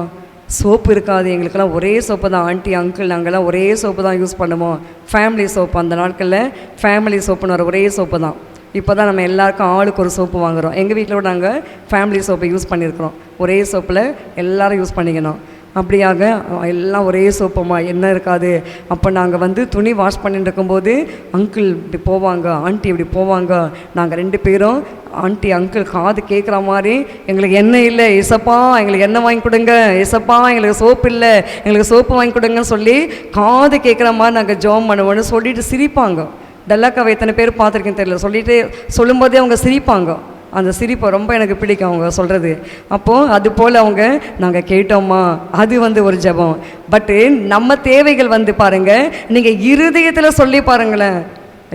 சோப்பு இருக்காது, எங்களுக்கெல்லாம் ஒரே சோப்பு தான் ஆண்டி அங்கிள், நாங்கள்லாம் ஒரே சோப்பு தான் யூஸ் பண்ணுவோம், ஃபேமிலி சோப்பு. அந்த நாட்களில் ஃபேமிலி சோப்புன்னு ஒரே சோப்பு தான். இப்போ தான் நம்ம எல்லாருக்கும் ஆளுக்கு ஒரு சோப்பு வாங்குகிறோம். எங்கள் வீட்டில் கூட நாங்கள் ஃபேமிலி சோப்பை யூஸ் பண்ணியிருக்கிறோம். ஒரே சோப்பில் எல்லோரும் யூஸ் பண்ணிக்கணும். அப்படியாக எல்லாம் ஒரே சோப்புமா, என்ன இருக்காது. அப்போ நாங்கள் வந்து துணி வாஷ் பண்ணிட்டு இருக்கும்போது அங்கிள் இப்படி போவாங்க, ஆண்டி இப்படி போவாங்க. நாங்கள் 2 பேரும் ஆண்டி அங்கிள் காது கேட்குற மாதிரி, எங்களுக்கு எண்ணெய் இல்லை ஏசப்பா, எங்களுக்கு எண்ணெய் வாங்கி கொடுங்க, ஏசப்பா எங்களுக்கு சோப்பு இல்லை, எங்களுக்கு சோப்பு வாங்கி கொடுங்கன்னு சொல்லி காது கேட்குற மாதிரி நாங்கள் ஜெபம் பண்ணுவோன்னு சொல்லிட்டு சிரிப்பாங்க. டல்லாக்காவை எத்தனை பேர் பார்த்துருக்கேன்னு தெரியல, சொல்லிட்டு சொல்லும்போதே அவங்க சிரிப்பாங்க. அந்த சிரிப்பை ரொம்ப எனக்கு பிடிக்கும் அவங்க சொல்கிறது. அப்போது அது போல் அவங்க நாங்கள் கேட்டோம்மா, அது வந்து ஒரு ஜெபம். பட்டு நம்ம தேவைகள் வந்து பாருங்கள், நீங்கள் இருதயத்தில் சொல்லி பாருங்களேன்.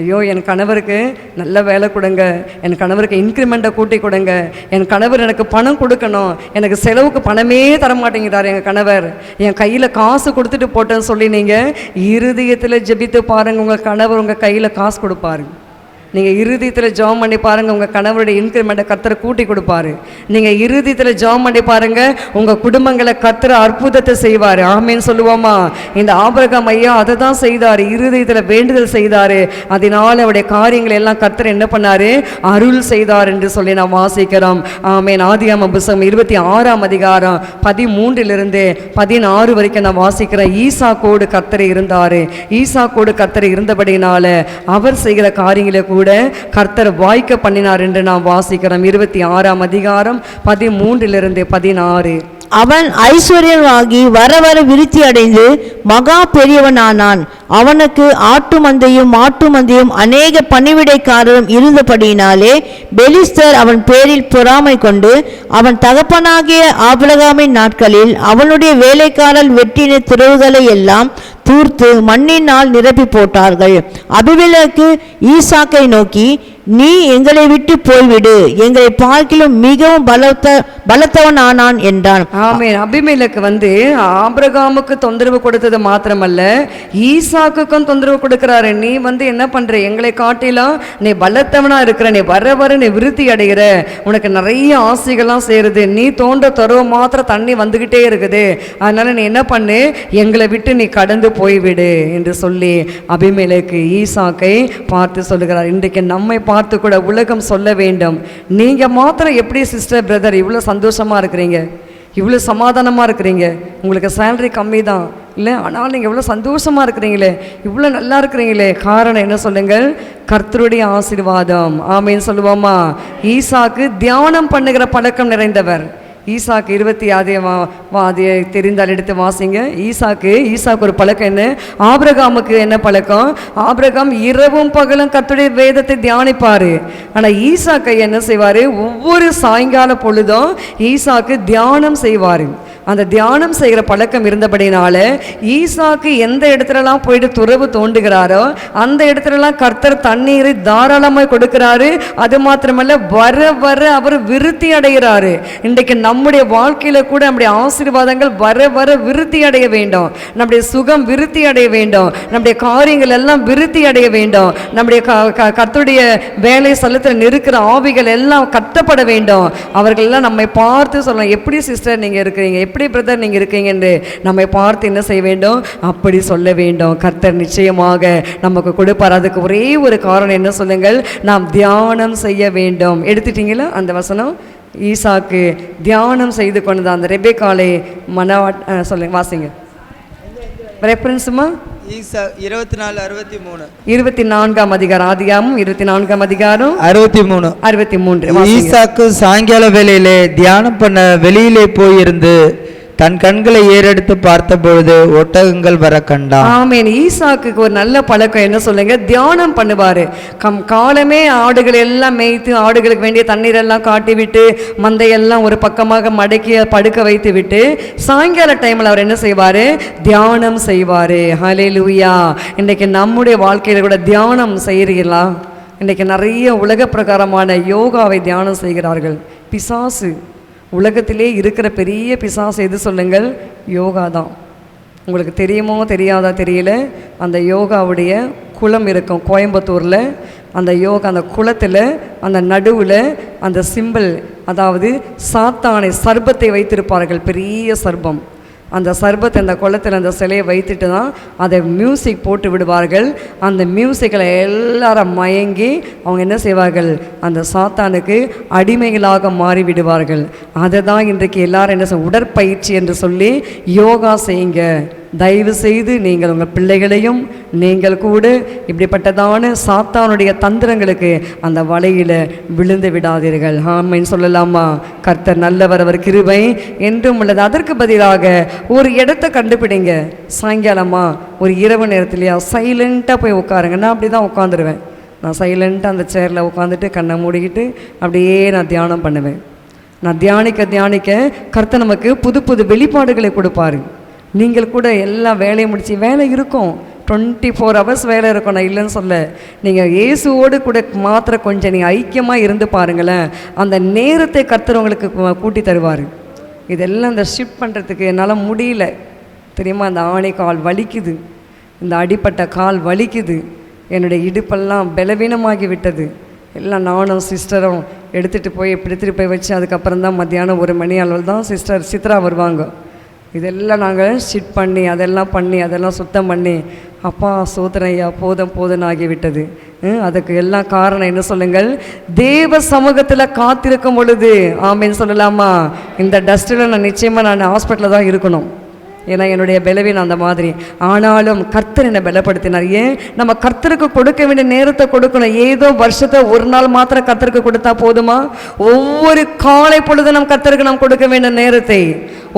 ஐயோ என் கணவருக்கு நல்ல வேலை கொடுங்க, என் கணவருக்கு இன்க்ரிமெண்ட்டை கூட்டி கொடுங்க, என் கணவர் எனக்கு பணம் கொடுக்கணும், எனக்கு செலவுக்கு பணமே தர மாட்டேங்கிறார் எங்கள் கணவர், என் கையில் காசு கொடுத்துட்டு போட்டேன்னு சொல்லி நீங்கள் இருதயத்தில் ஜெபித்து பாருங்கள், உங்கள் கணவர் உங்கள் கையில் காசு கொடுப்பாரு. நீங்கள் இருதயத்தில் ஜெபம் பண்ணி பாருங்கள், உங்கள் கணவருடைய இன்க்ரிமெண்ட்டை கர்த்தர் கூட்டி கொடுப்பாரு. நீங்கள் இருதயத்தில் ஜெபம் பண்ணி பாருங்கள், உங்கள் குடும்பங்களை கர்த்தர் அற்புதத்தை செய்வார். ஆமீன் சொல்லுவோமா? இந்த ஆபிரகாம் ஐயா அதை தான் செய்தார், இருதயத்தில் வேண்டுதல் செய்தார். அதனால் அவருடைய காரியங்களை எல்லாம் கர்த்தர் என்ன பண்ணார்? அருள் செய்தார் என்று சொல்லி நாம் வாசிக்கிறோம். ஆமீன். ஆதியாகம புத்தகம் 26ஆம் அதிகாரம் 13 16 வரைக்கும் நான் வாசிக்கிறேன். ஈசாக்கோடு கர்த்தர் இருந்தார். ஈசாக்கோடு கர்த்தர் இருந்தபடினால அவர் செய்கிற காரியங்களை கூட கர்த்தர் வாய்க்க பண்ணினார் என்று நாம் வாசிக்கிறோம். 26ஆம் அதிகாரம் 13 16. அவன் ஐஸ்வர்யவாகி வர வர விருத்தி அடைந்து மகா பெரியவனானான். அவனுக்கு ஆட்டு மந்தையும் மாட்டு மந்தையும் அநேக பணிவிடைக்காரரும் இருந்தபடியினாலே பெலிஸ்தர் அவன் பேரில் பொறாமை கொண்டு அவன் தகப்பனாகிய ஆபிரகாமின் நாட்களில் அவனுடைய வேலைக்காரர் வெட்டின திறவுகளை எல்லாம் தூர்த்து மண்ணினால் நிரப்பி போட்டார்கள். அபிமெலேக்கு ஈசாக்கை நோக்கி, நீ எங்களை விட்டு போய்விடு, எங்களை பார்க்கிலும் மிகவும் பலத்தவன் ஆனான் என்றான். ஆமென். அபிமெலேக்கு வந்து ஆபிரகாமுக்கு தொந்தரவு கொடுத்தது மாத்திரமல்ல, ஈசாக்குக்கும் தொந்தரவு கொடுக்கிறாரு. நீ வந்து என்ன பண்ற, எங்களை காட்டிலும் நீ பலத்தவனா இருக்கிற, நீ வர வர நீ விருத்தி அடைகிற, உனக்கு நிறைய ஆசைகள்லாம் சேருது, நீ தோன்ற தருவ மாத்திரம் தண்ணி வந்துகிட்டே இருக்குது, அதனால நீ என்ன பண்ணு, எங்களை விட்டு நீ கடந்து போய்விடு என்று சொல்லி அபிமெலேக்கு ஈசாக்கை பார்த்து சொல்லுகிறார். இன்றைக்கு நம்மை பார்த்து கூட உலகம் சொல்ல வேண்டும், நீங்க மாத்திரம் எப்படி சிஸ்டர் பிரதர் இவ்வளோ சந்தோஷமா இருக்கிறீங்க, இவ்வளோ சமாதானமாக இருக்கிறீங்க, உங்களுக்கு சேலரி கம்மி தான் இல்லை, ஆனால் நீங்கள் எவ்வளோ சந்தோஷமாக இருக்கிறீங்களே, இவ்வளோ நல்லா இருக்கிறீங்களே, காரணம் என்ன சொல்லுங்கள்? கர்த்தருடைய ஆசீர்வாதம். ஆமேன்னு சொல்லுவோமா? ஈசாக்கு தியானம் பண்ணுகிற பழக்கம் நிறைந்தவர். ஈசாக்கு 26 தெரிந்தால் எடுத்து வாசிங்க. ஈசாக்கு ஒரு பழக்கம் என்ன? ஆபிரகாமுக்கு என்ன பழக்கம்? ஆபிரகாம் இரவும் பகலும் கர்த்தருடைய வேதத்தை தியானிப்பார். ஆனால் ஈசாக்கை என்ன செய்வார்? ஒவ்வொரு சாயங்கால பொழுதும் ஈசாக்கு தியானம் செய்வார். அந்த தியானம் செய்கிற பழக்கம் இருந்தபடினால ஈசாக்கு எந்த இடத்துலலாம் போயிட்டு துறவு தோண்டுகிறாரோ அந்த இடத்துலலாம் கர்த்தர் தண்ணீரை தாராளமாய் கொடுக்கிறாரு. அது மாத்திரமல்ல, வர வர அவர் விருத்தி அடைகிறாரு. இன்றைக்கு நம்முடைய வாழ்க்கையில கூட நம்முடைய ஆசீர்வாதங்கள் வர வர விருத்தி அடைய வேண்டும். நம்முடைய சுகம் விருத்தி அடைய வேண்டும். நம்முடைய காரியங்கள் எல்லாம் விருத்தி அடைய வேண்டும். நம்முடைய கர்த்தருடைய வேலை ஸ்தலத்தில் இருக்கிற ஆவிகள் எல்லாம் கட்டப்பட வேண்டும். அவர்கள் எல்லாம் நம்மை பார்த்து சொல்லலாம், எப்படி சிஸ்டர் நீங்க இருக்கிறீங்க, எப்படி பிரதர் நீங்க இருக்கீங்க என்று நம்மை பார்த்து என்ன செய்ய வேண்டும்? அப்படி சொல்ல வேண்டும். கர்த்தர் நிச்சயமாக நமக்கு கொடுப்பார். அதுக்கு ஒரே ஒரு காரணம் என்ன சொல்லுங்கள்? நாம் தியானம் செய்ய வேண்டும். எடுத்துட்டீங்களா அந்த வசனம்? ஈசாக்கு தியானம் செய்து கொண்டு அந்த ரெபெக்காளை சொல்லுங்க, வாசிங்க ரெஃபரன்ஸுமா. 24 அதிகாரம், ஆதியாகமம் 24 அதிகாரம் 63. ஈசாக்கு சாயங்கால வேளையிலே தியானம் பண்ண வெளியிலே போயிருந்து தன் கண்களை ஏறெடுத்து பார்த்தபொழுது ஒட்டகங்கள் வர கண்டான். ஆமென். ஈசாக்குக்கு ஒரு நல்ல பழக்கம் என்ன சொல்லுங்க? தியானம் பண்ணுவாரு. காலமே ஆடுகள் எல்லாம் மேய்த்து ஆடுகளுக்கு வேண்டிய தண்ணீர் எல்லாம் காட்டி விட்டு மந்தையெல்லாம் ஒரு பக்கமாக மடக்கி படுக்க வைத்து விட்டு சாயங்கால டைம்ல அவர் என்ன செய்வாரு? தியானம் செய்வாரு. ஹல்லேலூயா. இன்றைக்கு நம்முடைய வாழ்க்கையில கூட தியானம் செய்கிறீர்களா? இன்றைக்கு நிறைய உலக பிரகாரமான யோகாவை தியானம் செய்கிறார்கள். பிசாசு உலகத்திலே இருக்கிற பெரிய பிசாசு எது சொல்லுங்கள்? யோகா தான். உங்களுக்கு தெரியுமோ தெரியாதா தெரியல, அந்த யோகாவுடைய குளம் இருக்கும் கோயம்புத்தூரில். அந்த யோகா அந்த குளத்தில் அந்த நடுவில் அந்த சிம்பிள், அதாவது சாத்தானை சர்பத்தை வைத்திருப்பார்கள், பெரிய சர்பம். அந்த சர்பத்தை அந்த குளத்தில் அந்த சிலையை வைத்துட்டு தான் அதை மியூசிக் போட்டு விடுவார்கள். அந்த மியூசிக்கில் எல்லாரும் மயங்கி அவங்க என்ன செய்வார்கள்? அந்த சாத்தானுக்கு அடிமைகளாக மாறி விடுவார்கள். அதை தான் இன்றைக்கு எல்லாரும் என்ன உடற்பயிற்சி என்று சொல்லி யோகா செய்யுங்க. தயவு செய்து நீங்கள் உங்கள் பிள்ளைகளையும் நீங்கள் கூட இப்படிப்பட்டதான சாத்தானுடைய தந்திரங்களுக்கு அந்த வலையில் விழுந்து விடாதீர்கள். ஆமென் சொல்லலாமா? கர்த்தர் நல்லவர், அவர் கிருபை என்றும் உள்ளது. அதற்கு பதிலாக ஒரு இடத்த கண்டுபிடிங்க. சாயங்காலமா ஒரு இரவு நேரத்துலையா சைலண்ட்டாக போய் உட்காருங்க. நான் அப்படி தான் உட்காந்துருவேன். நான் சைலண்ட்டாக அந்த சேரில் உட்காந்துட்டு கண்ணை மூடிக்கிட்டு அப்படியே நான் தியானம் பண்ணுவேன். நான் தியானிக்க கர்த்தர் நமக்கு புது புது வெளிப்பாடுகளை கொடுப்பாரு. நீங்கள் கூட எல்லா வேலையும் முடிச்சு, வேலை இருக்கும், 24 hours வேலை இருக்கும், நான் இல்லைன்னு சொல்ல. நீங்கள் இயேசுவோடு கூட மாத்திர கொஞ்சம் நீங்கள் ஐக்கியமாக இருந்து பாருங்களேன், அந்த நேரத்தை கர்த்தர் உங்களுக்கு கூட்டி தருவார். இதெல்லாம் இந்த ஷிஃப்ட் பண்ணுறதுக்கு என்னால் முடியல தெரியுமா? அந்த ஆணை கால் வலிக்குது, இந்த அடிப்பட்ட கால் வலிக்குது, என்னுடைய இடுப்பெல்லாம் பலவீனமாகி விட்டது. எல்லாம் நானும் சிஸ்டரும் எடுத்துகிட்டு போய் வச்சு அதுக்கப்புறம் தான் மத்தியானம் 1 மணி அளவில் தான் சிஸ்டர் சித்ரா வருவாங்க. இதெல்லாம் நாங்கள் ஷிட் பண்ணி அதெல்லாம் சுத்தம் பண்ணி அப்பா சோதனையா போதும் ஆகிவிட்டது. அதுக்கு எல்லாம் காரணம் என்ன சொல்லுங்கள்? தேவ சமூகத்தில் காத்திருக்கும் பொழுது. ஆமேன்னு சொல்லலாமா? இந்த டஸ்ட்டில் நான் நிச்சயமாக ஹாஸ்பிட்டலில் தான் இருக்கணும். ஏன்னா என்னுடைய பலவீனம் அந்த மாதிரி. ஆனாலும் கர்த்தர் என்னை பலப்படுத்தினார். ஏன்? நம்ம கர்த்தருக்கு கொடுக்க வேண்டிய நேரத்தை கொடுக்கணும். ஏதோ வருஷத்தை ஒரு நாள் மாத்திரம் கர்த்தருக்கு கொடுத்தா போதுமா? ஒவ்வொரு காலை பொழுது நம் கர்த்தருக்கு நாம் கொடுக்க வேண்டிய நேரத்தை,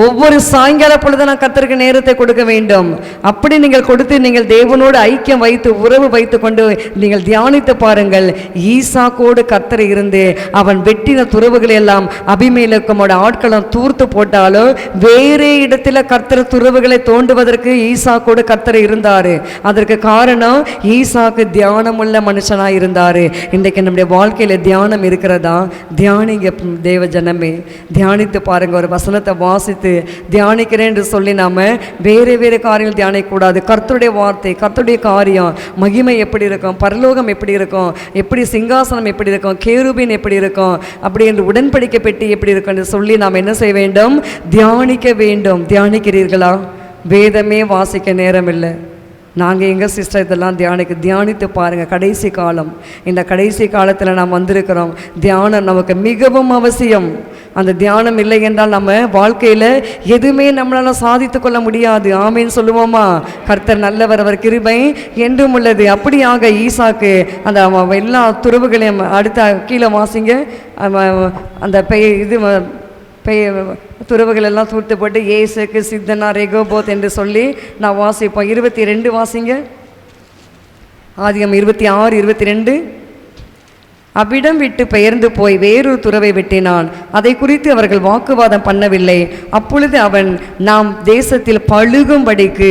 ஒவ்வொரு சாயங்கால பொழுது நாம் கர்த்தருக்கு நேரத்தை கொடுக்க வேண்டும். அப்படி நீங்கள் கொடுத்து நீங்கள் தேவனோடு ஐக்கியம் வைத்து உறவு வைத்து கொண்டு நீங்கள் தியானித்து பாருங்கள். ஈசாக்கோடு கர்த்தர் இருந்து அவன் வெட்டின துறவுகளை எல்லாம் அபிமெலேக்கோட ஆட்களும் தூர்த்து போட்டாலும் வேறே இடத்துல கர்த்தர் துறவுகளை தோண்டுவதற்கு ஈசாக்கோடு கர்த்தர் இருந்தார். அதற்கு காரணம் ஈசாக்கு தியானமுள்ள மனுஷனாக இருந்தார். இன்றைக்கு நம்முடைய வாழ்க்கையில் தியானம் இருக்கிறதா? தியானிங்க தேவ ஜனமே, தியானித்து பாருங்க. ஒரு வசனத்தை வாசித்து தியானிக்கிறேன் என்று சொல்லி நாம வேறு காரியங்கள் தியானிக்கக்கூடாது. கர்த்தருடைய வார்த்தை, கர்த்தருடைய காரியம், மகிமை எப்படி இருக்கும், பரலோகம் எப்படி இருக்கும், எப்படி சிங்காசனம் எப்படி இருக்கும், கேருபீன் எப்படி இருக்கும், அப்படி என்று உடன்படிக்கை பெட்டி எப்படி இருக்கும் என்று சொல்லி நாம் என்ன செய்ய வேண்டும்? தியானிக்க வேண்டும். தியானிக்கிறீர்களா? வேதமே வாசிக்க நேரம் இல்லை. நாங்கள் எங்கள் சிஸ்டர் இதெல்லாம் தியானித்து பாருங்கள். கடைசி காலம், இந்த கடைசி காலத்தில் நாம் வந்திருக்கிறோம். தியானம் நமக்கு மிகவும் அவசியம். அந்த தியானம் இல்லை என்றால் நம்ம வாழ்க்கையில் எதுவுமே நம்மளால் சாதித்து கொள்ள முடியாது. ஆமேன்னு சொல்லுவோமா? கர்த்தர் நல்லவர், அவர் கிருபை என்றும் உள்ளது. அப்படியாக ஈசாக்கு அந்த எல்லா துறவுகளையும் அடுத்த கீழே வாசிங்க. அந்த துறவுகள் எல்லாம் தூர்த்து போட்டு ஏசுக்கு சித்தனா ரெகோபோத் என்று சொல்லி நான் வாசிப்போம். 22 வாசிங்க. ஆதியாகமம் 26:22. அவ்விடம் விட்டு பெயர்ந்து போய் வேறொரு துறவை வெட்டினான். அதை குறித்து அவர்கள் வாக்குவாதம் பண்ணவில்லை. அப்பொழுது அவன், நாம் தேசத்தில் பழுகும்படிக்கு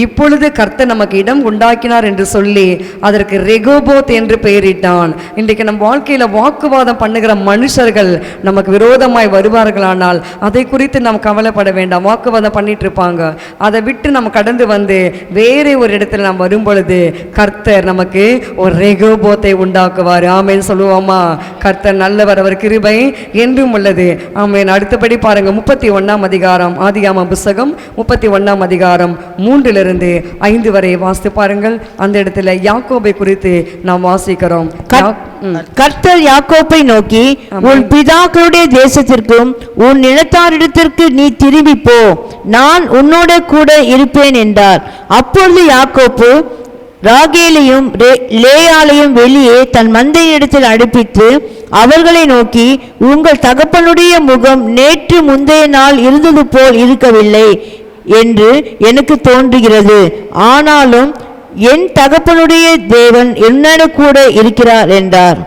இப்பொழுது கர்த்தர் நமக்கு இடம் உண்டாக்கினார் என்று சொல்லி அதற்கு ரெகோபோத் என்று பெயரிட்டான். இன்றைக்கு நம் வாழ்க்கையில் வாக்குவாதம் பண்ணுகிற மனுஷர்கள் நமக்கு விரோதமாய் வருவார்களானால் அதை குறித்து நாம் கவலைப்பட வேண்டாம். வாக்குவாதம் பண்ணிட்டு இருப்பாங்க, அதை விட்டு நம்ம கடந்து வந்து வேற ஒரு இடத்துல நாம் வரும் பொழுது கர்த்தர் நமக்கு ஒரு ரெகோபோத்தை உண்டாக்குவார். ஆமென் சொல்லுவோமா? கர்த்தர் நல்லவர், அவர் கிருபை என்றும் உள்ளது. ஆமென். அடுத்தபடி பாருங்க, 31ஆம் அதிகாரம், ஆதியாகம புத்தகம் 31ஆம் அதிகாரம் 3-5 வரை வாசித்து பாருங்கள். அந்த இடத்துல யாக்கோபை குறித்து நாம் வாசிக்கிறோம். கர்த்தர் யாக்கோப்பை நோக்கி, உன் பிதாக்களுடைய தேசத்திற்கும் உன் நிலத்தாரிடத்திற்கு நீ திரும்பி போ, நான் உன்னோட கூட இருப்பேன் என்றார். அப்பொழுது யாக்கோப்பு ராகேலையும் லேயாளையும் வெளியே தன் மந்தையிடத்தில் அனுப்பித்து அவர்களை நோக்கி, உங்கள் தகப்பனுடைய முகம் நேற்று முந்தைய நாள் இருந்தது போல் இருக்கவில்லை என்று எனக்கு தோன்றுகிறது. ஆனாலும் என் தகப்பனுடைய தேவன் என்னோட கூட இருக்கிறார் என்றார்.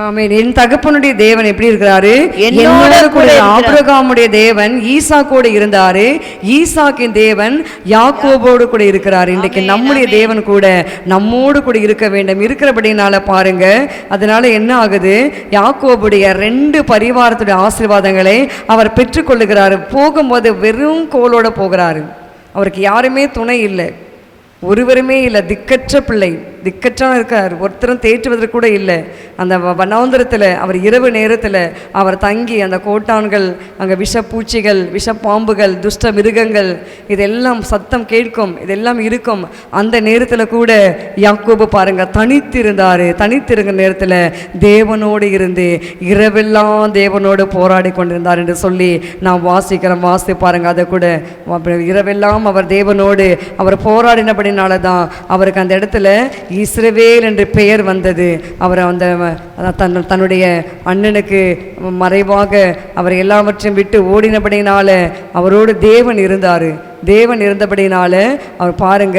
ஆமென். என் தகப்பனுடைய தேவன் எப்படி இருக்கிறாரு? என்னோட கூட. ஆபிரகாமுடைய தேவன் ஈசாக்கோடு இருந்தாரு, ஈசாக்கின் தேவன் யாக்கோபோடு கூட இருக்கிறார். இன்றைக்கு நம்முடைய தேவன் கூட நம்மோடு கூட இருக்க வேண்டும். இருக்கிறபடினால பாருங்க, அதனால என்ன ஆகுது? யாக்கோபுடைய 2 பரிவாரத்துடைய ஆசீர்வாதங்களை அவர் பெற்றுக்கொள்ளுகிறாரு. போகும்போது வெறும் கோலோட போகிறாரு. அவருக்கு யாருமே துணை இல்லை, ஒருவருமே இல்லை, திக்கற்ற பிள்ளை, திக்கற்றான இருக்கார், ஒருத்தரும் தேற்றுவதற்கு கூட இல்லை. அந்த வனாந்திரத்தில் அவர் இரவு நேரத்தில் அவர் தங்கி அந்த கோட்டான்கள், அங்கே விஷப்பூச்சிகள், விஷப்பாம்புகள், துஷ்ட மிருகங்கள் இதெல்லாம் சத்தம் கேட்கும், இதெல்லாம் இருக்கும். அந்த நேரத்தில் கூட யாக்கோபு பாருங்க தனித்திருந்தார். தனித்திருந்த நேரத்தில் தேவனோடு இருந்து இரவெல்லாம் தேவனோடு போராடி கொண்டிருந்தார் என்று சொல்லி நாம் வாசிக்கிறோம். வாசி பாருங்க, அதை கூட இரவெல்லாம் அவர் தேவனோடு அவர் போராடினபடினால தான் அவருக்கு அந்த இடத்துல இஸ்ரவேல் என்று பெயர் வந்தது. அவர் அந்த தன்னுடைய அண்ணனுக்கு மறைவாக அவர் எல்லாவற்றையும் விட்டு ஓடினபடினால அவரோடு தேவன் இருந்தார். தேவன் இருந்தபடினால அவர் பாருங்க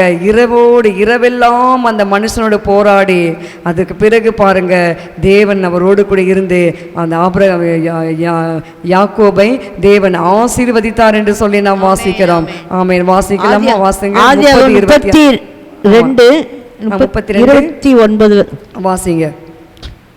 இரவெல்லாம் அந்த மனுஷனோடு போராடி அதுக்கு பிறகு பாருங்க தேவன் அவரோடு கூட இருந்து அந்த யாக்கோபை தேவன் ஆசீர்வதித்தார் என்று சொல்லி நாம் வாசிக்கிறோம். ஆமென். வாசிக்கலாமா? வாசிங்க. 32:29 வாசிங்க.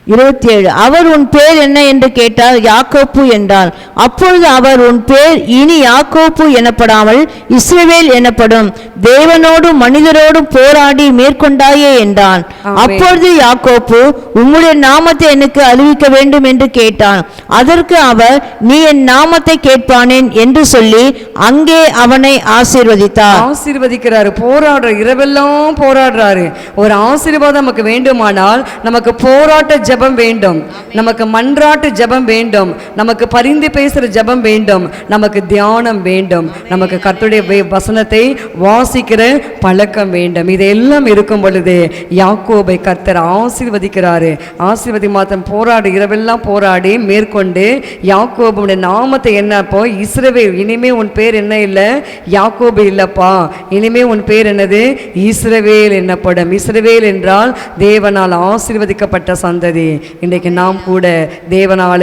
27. அவர் உன் பேர் என்ன என்று கேட்டார். யாக்கோப்பு என்றான். அப்பொழுது அவர், உன் பேர் இனி யாக்கோப்பு எனப்படாமல் இஸ்ரவேல் எனப்படும், தேவனோடும் மனிதரோடும் போராடி மேற்கொண்டாயே என்றான். அப்பொழுது யாக்கோப்பு, உம்முடைய நாமத்தை எனக்கு அறிவிக்க வேண்டும் என்று கேட்டான். அதற்கு அவர், நீ என் நாமத்தை கேட்பானேன் என்று சொல்லி அங்கே அவனை ஆசீர்வதித்தார். ஆசீர்வதிக்கிறாரு. போராடுற, இரவெல்லாம் போராடுறாரு. ஒரு ஆசீர்வாதம் நமக்கு வேண்டுமானால் நமக்கு போராட்ட ஜெபம் வேண்டும், நமக்கு மன்றாட்டு ஜெபம் வேண்டும், நமக்கு பரிந்து பேசுற ஜெபம் வேண்டும், நமக்கு தியானம் வேண்டும், நமக்கு கர்த்தருடைய வசனத்தை வாசிக்கிற பழக்கம் வேண்டும். இதெல்லாம் இருக்கும் பொழுது யாக்கோபை கர்த்தர் ஆசீர்வதிக்கிறாரு. ஆசீர்வதி மாத்திரம் போராடி இரவெல்லாம் போராடி மேற்கொண்டு யாக்கோபுடைய நாமத்தை என்னப்போ இஸ்ரவேல், இனிமே உன் பேர் என்ன இல்லை யாக்கோபு இல்லப்பா, இனிமே உன் பேர் என்னது? இஸ்ரவேல் என்னப்படும். இஸ்ரவேல் என்றால் தேவனால் ஆசீர்வதிக்கப்பட்ட சந்ததி. இன்றைக்கு நாம் கூட தேவனால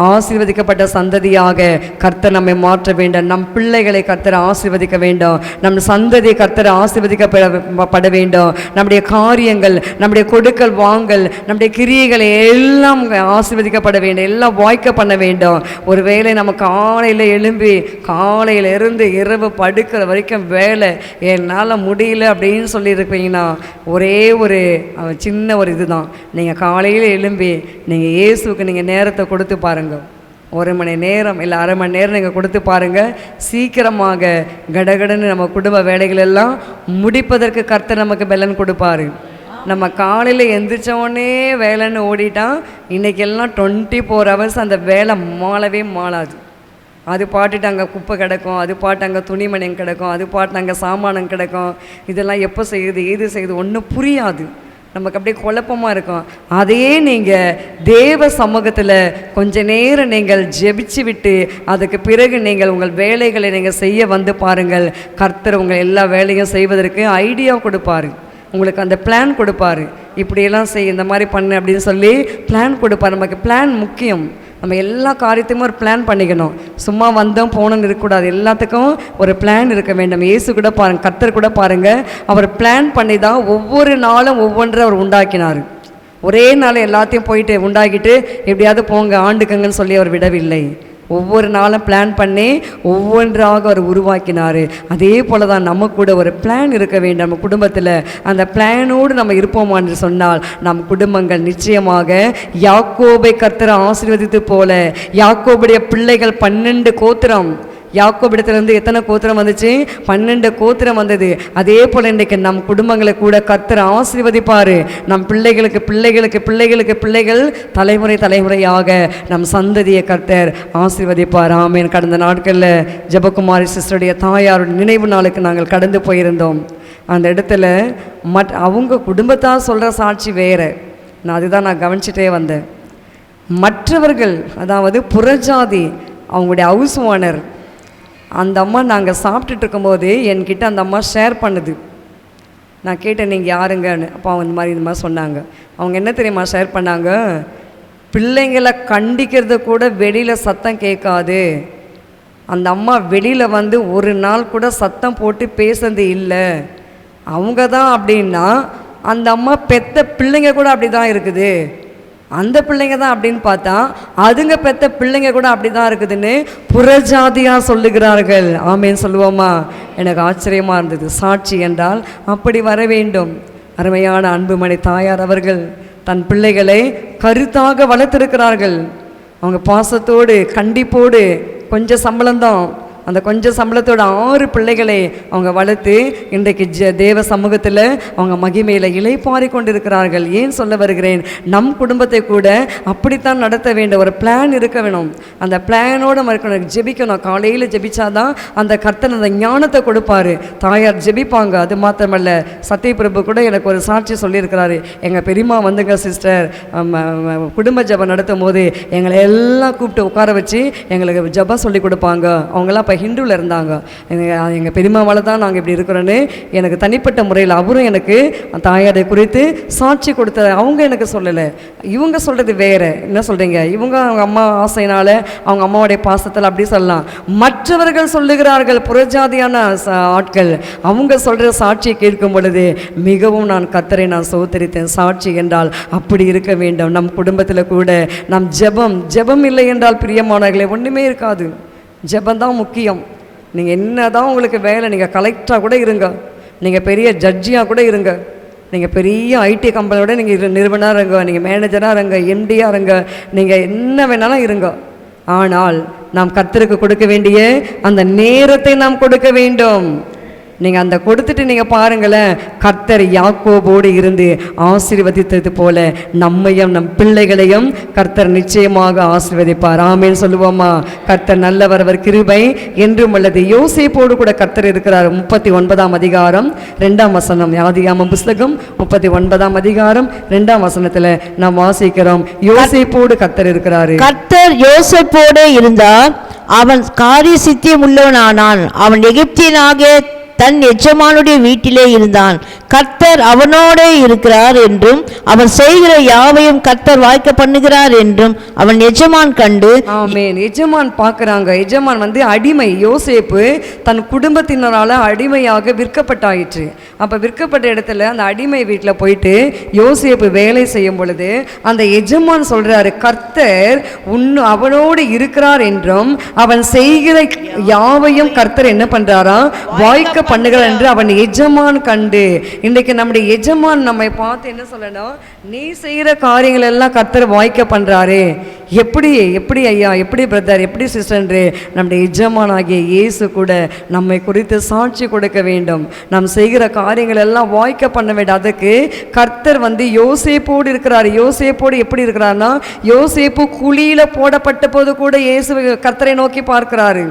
ஆசீர்வதிக்கப்பட்ட சந்ததியாக கர்த்தர் நம்மை மாற்ற வேண்டும். நம் பிள்ளைகளை கர்த்தர் ஆசீர்வதிக்க வேண்டும். நம் சந்ததி கர்த்தர் ஆசீர்வதிக்கப்பட வேண்டும். நம்முடைய காரியங்கள், நம்முடைய கொடுக்கல் வாங்கல், நம்முடைய கிரியைகளை எல்லாம் ஆசீர்வதிக்கப்பட வேண்டும், எல்லாம் வாய்க்க பண்ண வேண்டும். ஒருவேளை நம்ம காலையில் எழும்பி காலையில் இருந்து இரவு படுக்கிற வரைக்கும் வேலை என்னால் முடியல அப்படின்னு சொல்லியிருப்பீங்கன்னா ஒரே ஒரு சின்ன ஒரு இதுதான், நீங்கள் காலையில் எழும்பி நீங்கள் இயேசுக்கு நீங்கள் நேரத்தை கொடுத்து பாருங்கள். 1 மணி நேரம் இல்லை 1/2 மணி நேரம் நீங்கள் கொடுத்து பாருங்கள். சீக்கிரமாக கடகடன்னு நம்ம குடும்ப வேலைகள் எல்லாம் முடிப்பதற்கு கர்த்தர் நமக்கு பலன் கொடுப்பாரு. நம்ம காலையில் எந்திரிச்சோடனே வேலைன்னு ஓடிட்டான், இன்றைக்கெல்லாம் 24 hours அந்த வேலை மாளவே மாளாது. அது பாட்டுட்டு அங்கே குப்பை கிடக்கும், அது பாட்டு அங்கே துணிமணி கிடக்கும், அது பாட்டு அங்கே சாமானம் கிடக்கும். இதெல்லாம் எப்போ செய்யுது, ஏது செய்யுது ஒன்றும் புரியாது, நமக்கு அப்படியே குழப்பமாக இருக்கும். அதையே நீங்கள் தேவ சமூகத்தில் கொஞ்ச நேரம் நீங்கள் ஜெபிச்சு விட்டு அதுக்கு பிறகு நீங்கள் உங்கள் வேலைகளை நீங்கள் செய்ய வந்து பாருங்கள். கர்த்தர் உங்கள் எல்லா வேலையும் செய்வதற்கு ஐடியா கொடுப்பார், உங்களுக்கு அந்த பிளான் கொடுப்பாரு. இப்படியெல்லாம் செய், இந்த மாதிரி பண்ணு அப்படின்னு சொல்லி பிளான் கொடுப்பார். நமக்கு பிளான் முக்கியம். நம்ம எல்லா காரியத்தையுமே ஒரு பிளான் பண்ணிக்கணும். சும்மா வந்தோம் போனோன்னு இருக்கக்கூடாது. எல்லாத்துக்கும் ஒரு பிளான் இருக்க வேண்டும். இயேசு கூட பாருங்கள், கர்த்தர் கூட பாருங்கள், அவர் பிளான் பண்ணி தான் ஒவ்வொரு நாளும் ஒவ்வொன்றை அவர் உண்டாக்கினார். ஒரே நாள் எல்லாத்தையும் போயிட்டு உண்டாக்கிட்டு எப்படியாவது போங்க ஆண்டுக்கங்கன்னு சொல்லி அவர் விடவில்லை. ஒவ்வொரு நாளும் பிளான் பண்ணி ஒவ்வொன்றாக அவர் உருவாக்கினார். அதே போல தான் நம்ம கூட ஒரு பிளான் இருக்க வேண்டும். நம்ம குடும்பத்தில் அந்த பிளானோடு நம்ம இருப்போமா என்று சொன்னால் நம் குடும்பங்கள் நிச்சயமாக யாக்கோபை கர்த்தர் ஆசீர்வதித்து போல, யாக்கோபுடைய பிள்ளைகள் 12 கோத்திரம், யாக்கோபிடத்திலிருந்து எத்தனை கோத்திரம் வந்துச்சு? 12 கோத்திரம் வந்தது. அதே போல் இன்றைக்கு நம் குடும்பங்களை கூட கர்த்தர் ஆசீர்வதிப்பார். நம் பிள்ளைகளுக்கு பிள்ளைகளுக்கு பிள்ளைகளுக்கு பிள்ளைகள் தலைமுறை தலைமுறையாக நம் சந்ததியை கர்த்தர் ஆசீர்வதிப்பார். ஆமேன். கடந்த நாட்களில் ஜெபகுமாரி சிஸ்டருடைய தாயாருடைய நினைவு நாளுக்கு நாங்கள் கடந்து போயிருந்தோம். அந்த இடத்துல அவங்க குடும்பத்தால் சொல்கிற சாட்சி வேறு. அதுதான் நான் கவனிச்சிட்டே வந்தேன். மற்றவர்கள், அதாவது புறஜாதி, அவங்களுடைய ஹவுஸ் ஓனர், அந்த அம்மா நாங்கள் சாப்பிட்டுட்டு இருக்கும்போது என்கிட்ட அந்த அம்மா ஷேர் பண்ணுது. நான் கேட்டேன், நீங்கள் யாருங்கன்னு. அப்போ அவங்க இந்த மாதிரி சொன்னாங்க. அவங்க என்ன தெரியுமா ஷேர் பண்ணாங்க? பிள்ளைங்களை கண்டிக்கிறது கூட வெளியில் சத்தம் கேட்காது. அந்த அம்மா வெளியில் வந்து ஒரு நாள் கூட சத்தம் போட்டு பேசுறது இல்லை. அவங்க தான் அப்படின்னா அந்த அம்மா பெத்த பிள்ளைங்க கூட அப்படி தான் இருக்குது. அந்த பிள்ளைங்க தான் அப்படின்னு பார்த்தா அதுங்க பெத்த பிள்ளைங்க கூட அப்படி தான் இருக்குதுன்னு புறஜாதியாக சொல்லுகிறார்கள். ஆமேன்னு சொல்லுவோமா? எனக்கு ஆச்சரியமாக இருந்தது. சாட்சி என்றால் அப்படி வர வேண்டும். அருமையான அன்புமணி தாயார் அவர்கள் தன் பிள்ளைகளை கருத்தாக வளர்த்திருக்கிறார்கள். அவங்க பாசத்தோடு கண்டிப்போடு, கொஞ்சம் சம்பளம்தான், அந்த கொஞ்சம் சம்பளத்தோட 6 பிள்ளைகளை அவங்க வளர்த்து இன்றைக்கு தேவ சமூகத்தில் அவங்க மகிமையில் இளைப்பாரி கொண்டிருக்கிறார்கள். ஏன் சொல்ல வருகிறேன்? நம் குடும்பத்தை கூட அப்படித்தான் நடத்த வேண்டும். ஒரு பிளான் இருக்க வேணும். அந்த பிளானோடு நம்ம இருக்கணும். ஜெபிக்கணும். காலையில் ஜெபிச்சாதான் அந்த கர்த்தர் அந்த ஞானத்தை கொடுப்பாரு. தாயார் ஜெபிப்பாங்க. அது மாத்திரமல்ல, சத்யபிரபு கூட எனக்கு ஒரு சாட்சி சொல்லியிருக்கிறாரு. எங்கள் பெரியம்மா வந்துங்க சிஸ்டர், குடும்ப ஜபம் நடத்தும் போது எங்களை எல்லாம் கூப்பிட்டு உட்கார வச்சு எங்களுக்கு ஜபம் சொல்லி கொடுப்பாங்க. அவங்களாம் இப்போ ஹிந்துவில் இருந்தாங்க. எங்கள் பெரியம்மாவால் தான் நாங்கள் இப்படி இருக்கிறோன்னு எனக்கு தனிப்பட்ட முறையில் அவரும் எனக்கு தாயாரை குறித்து சாட்சி கொடுத்த. அவங்க எனக்கு சொல்லலை, இவங்க சொல்கிறது வேறு. என்ன சொல்கிறீங்க? இவங்க அவங்க அம்மா ஆசையினால், அவங்க அம்மாவுடைய பாசத்தில் அப்படி சொல்லலாம். மற்றவர்கள் சொல்லுகிறார்கள், புறஜாதியான ஆட்கள், அவங்க சொல்கிற சாட்சியை கேட்கும் பொழுது மிகவும் நான் கர்த்தரை நான் சோத்தரித்தேன். சாட்சி என்றால் அப்படி இருக்க வேண்டும். நம் குடும்பத்தில் கூட நம் ஜெபம் இல்லை என்றால் பிரியமானவர்களே ஒன்றுமே இருக்காது. ஜெபந்தான் முக்கியம். நீங்கள் என்ன தான் உங்களுக்கு வேலை, நீங்கள் கலெக்டராக கூட இருங்க, நீங்கள் பெரிய ஜட்ஜியாக கூட இருங்க, நீங்கள் பெரிய ஐடி கம்பெனியோட நீங்கள் நிறுவனராக இருங்க, நீங்கள் மேனேஜராக இருங்க, எம்டியாக இருங்க, நீங்கள் என்ன வேணாலும் இருங்க. ஆனால் நாம் கர்த்தருக்கு கொடுக்க வேண்டிய அந்த நேரத்தை நாம் கொடுக்க வேண்டும். நீங்கள் அந்த கொடுத்துட்டு நீங்கள் பாருங்களேன், கர்த்தர் யாக்கோபோடு இருந்து ஆசீர்வதித்தது போல நம்மையும் நம் பிள்ளைகளையும் கர்த்தர் நிச்சயமாக ஆசீர்வதிப்பார். ஆமேன்னு சொல்லுவோமா? கர்த்தர் நல்லவர், அவர் கிருபை என்றும் உள்ளது. யோசேப்போடு கூட கர்த்தர் இருக்கிறார். 39ஆம் அதிகாரம் 2ஆம் வசனம், ஆதியாகமம் புஸ்தகம் 39ஆம் அதிகாரம் 2ஆம் வசனத்தில் நாம் வாசிக்கிறோம், யோசேப்போடு கர்த்தர் இருக்கிறாரு. கர்த்தர் யோசேப்போடு இருந்தார், அவன் காரிய சித்தியம் உள்ளவனானான். அவன் எகிப்தியனாகிய தன் எஜமானுடைய வீட்டிலே இருந்தான். கர்த்தர் அவனோடே இருக்கிறார் என்றும் அவன் செய்கிற யாவையும் கர்த்தர் வாய்க்க பண்ணுகிறார் என்றும் அவன் எஜமான் கண்டு. ஆமென். எஜமான் பார்க்குறாங்க. எஜமான் வந்து அடிமை. யோசேப்பு தன் குடும்பத்தினரால் அடிமையாக விற்கப்பட்டாயிற்று. அப்போ விற்கப்பட்ட இடத்துல அந்த அடிமை வீட்டில் போயிட்டு யோசேப்பு வேலை செய்யும் பொழுது அந்த எஜமான் சொல்கிறாரு, கர்த்தர் அவனோடு இருக்கிறார் என்றும் அவன் செய்கிற யாவையும் கர்த்தர் என்ன பண்ணுறாரா வாய்க்க பண்ணுகிறார் என்று அவன் எஜமான் கண்டு. இன்றைக்கு நம்முடைய எஜமான் நம்மை பார்த்து என்ன சொல்லணும்? நீ செய்கிற காரியங்கள் எல்லாம் கர்த்தர் வாய்க்க பண்ணுறாரு. எப்படி ஐயா, எப்படி பிரதர், எப்படி சிஸ்டர்? நம்முடைய எஜமான் ஆகிய இயேசு கூட நம்மை குறித்து சாட்சி கொடுக்க வேண்டும். நாம் செய்கிற காரியங்கள் எல்லாம் வாய்க்க பண்ண வேண்டும். அதுக்கு கர்த்தர் வந்து யோசேப்போடு இருக்கிறார். யோசேப்போடு எப்படி இருக்கிறார்னா, யோசேப்பு குழியில் போடப்பட்ட போது கூட இயேசு கர்த்தரை நோக்கி பார்க்கிறாரு.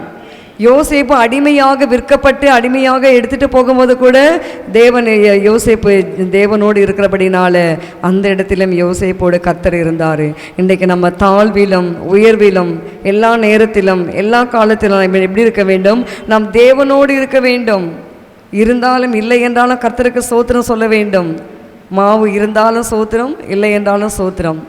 யோசேப்பு அடிமையாக விற்கப்பட்டு அடிமையாக எடுத்துகிட்டு போகும்போது கூட யோசேப்பு தேவனோடு இருக்கிறபடினால அந்த இடத்திலும் யோசேப்போடு கர்த்தர் இருந்தார். இன்றைக்கு நம்ம தாழ்விலும் உயர்விலும் எல்லா நேரத்திலும் எல்லா காலத்திலும் நம்ம எப்படி இருக்க வேண்டும்? நாம் தேவனோடு இருக்க வேண்டும். இருந்தாலும் இல்லை என்றாலும் கர்த்தருக்கு ஸ்தோத்திரம் சொல்ல வேண்டும். மாவு இருந்தாலும் சோத்திரம், இல்லை என்றாலும் சோத்திரம்.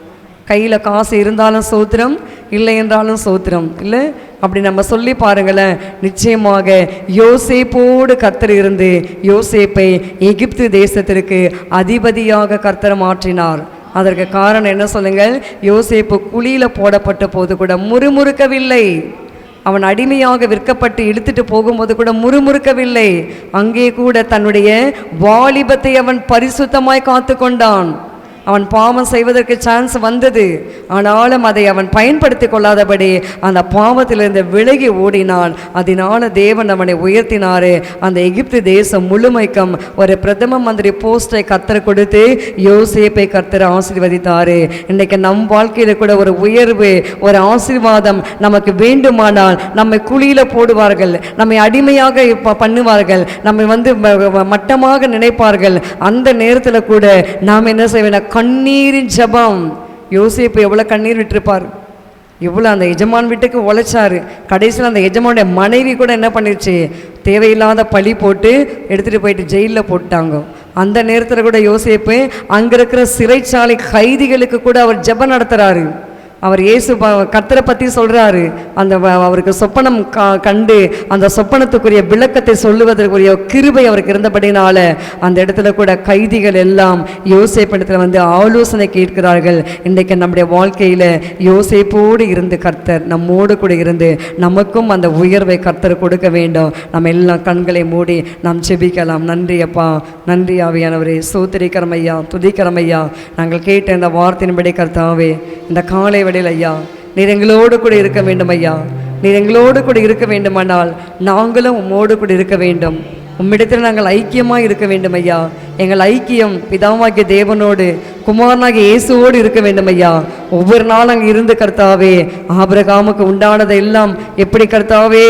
கையில் காசு இருந்தாலும் சோத்திரம், இல்லை என்றாலும் சோத்திரம். இல்லை அப்படி நம்ம சொல்லி பாருங்களேன். நிச்சயமாக யோசேப்போடு கர்த்தர் இருந்து யோசேப்பை எகிப்து தேசத்திற்கு அதிபதியாக கர்த்தர் மாற்றினார். அதற்கு காரணம் என்ன சொல்லுங்கள்? யோசேப்பு குழியில் போடப்பட்ட போது கூட முறுமுறுக்கவில்லை. அவன் அடிமையாக விற்கப்பட்டு இழுத்துட்டு போகும்போது கூட முறுமுறுக்கவில்லை. அங்கே கூட தன்னுடைய வாலிபத்தை அவன் பரிசுத்தமாய் காத்து கொண்டான். அவன் பாவம் செய்வதற்கு சான்ஸ் வந்தது, ஆனாலும் அதை அவன் பயன்படுத்தி கொள்ளாதபடி அந்த பாவத்திலிருந்து விலகி ஓடினான். அதனால தேவன் அவனை உயர்த்தினாரு. அந்த எகிப்து தேசம் முழுமைக்கும் ஒரு பிரதம மந்திரி போஸ்டை கர்த்தர் கொடுத்து யோசேப்பை கர்த்தர் ஆசீர்வதித்தாரு. இன்றைக்கு நம் வாழ்க்கையில் கூட ஒரு உயர்வு, ஒரு ஆசீர்வாதம் நமக்கு வேண்டுமானால் நம்மை குழியில் போடுவார்கள், நம்மை அடிமையாக பண்ணுவார்கள், நம்மை மட்டமாக நினைப்பார்கள். அந்த நேரத்தில் கூட நாம் என்ன செய்வேன்? கண்ணீரின் ஜபம். யோசேப்பு எவ்வளோ கண்ணீர் விட்டிருப்பார், எவ்வளோ அந்த எஜமான் வீட்டுக்கு உழைச்சாரு. கடைசியில் அந்த எஜமானுடைய மனைவி கூட என்ன பண்ணிருச்சு? தேவையில்லாத பழி போட்டு எடுத்துகிட்டு போயிட்டு ஜெயிலில் போட்டாங்க. அந்த நேரத்தில் கூட யோசேப்பு அங்கே இருக்கிற சிறைச்சாலை கைதிகளுக்கு கூட அவர் ஜெபம் நடத்துகிறாரு. அவர் இயேசு கர்த்தரை பற்றி சொல்கிறாரு. அந்த அவருக்கு சொப்பனம் கண்டு அந்த சொப்பனத்துக்குரிய விளக்கத்தை சொல்லுவதற்குரிய கிருபை அவருக்கு இருந்தபடினால அந்த இடத்துல கூட கைதிகள் எல்லாம் யோசேப்பிடத்தில் ஆலோசனை கேட்கிறார்கள். இன்றைக்கு நம்முடைய வாழ்க்கையில் யோசேப்போடு இருந்து கர்த்தர் நம்மோடு கூட இருந்து நமக்கும் அந்த உயர்வை கர்த்தர் கொடுக்க வேண்டும். நம்ம எல்லாம் கண்களை மூடி நாம் செபிக்கலாம். நன்றி அப்பா, நன்றி ஆவியானவரே, ஸ்தோத்திரிக்கிறோம் ஐயா, துதிக்கிறோம் ஐயா. நாங்கள் கேட்ட இந்த வார்த்தையின்படி கர்த்தாவே, இந்த காலை வேளையில் ஐயா நீர் எங்களோடு கூட இருக்க வேண்டும் ஐயா. நீர் எங்களோடு கூட இருக்க வேண்டுமானால் நாங்களும் உம்மோடு கூட இருக்க வேண்டும். உம்மிடத்தில் நாங்கள் ஐக்கியமாக இருக்க வேண்டும் ஐயா. எங்கள் ஐக்கியம் பிதாவாகிய தேவனோடு குமாரனாகிய இயேசுவோடு இருக்க வேண்டும் ஐயா. ஒவ்வொரு நாள் அங்கே இருந்து கர்த்தாவே, ஆபிரகாமுக்கு உண்டானதை எல்லாம் எப்படி கர்த்தாவே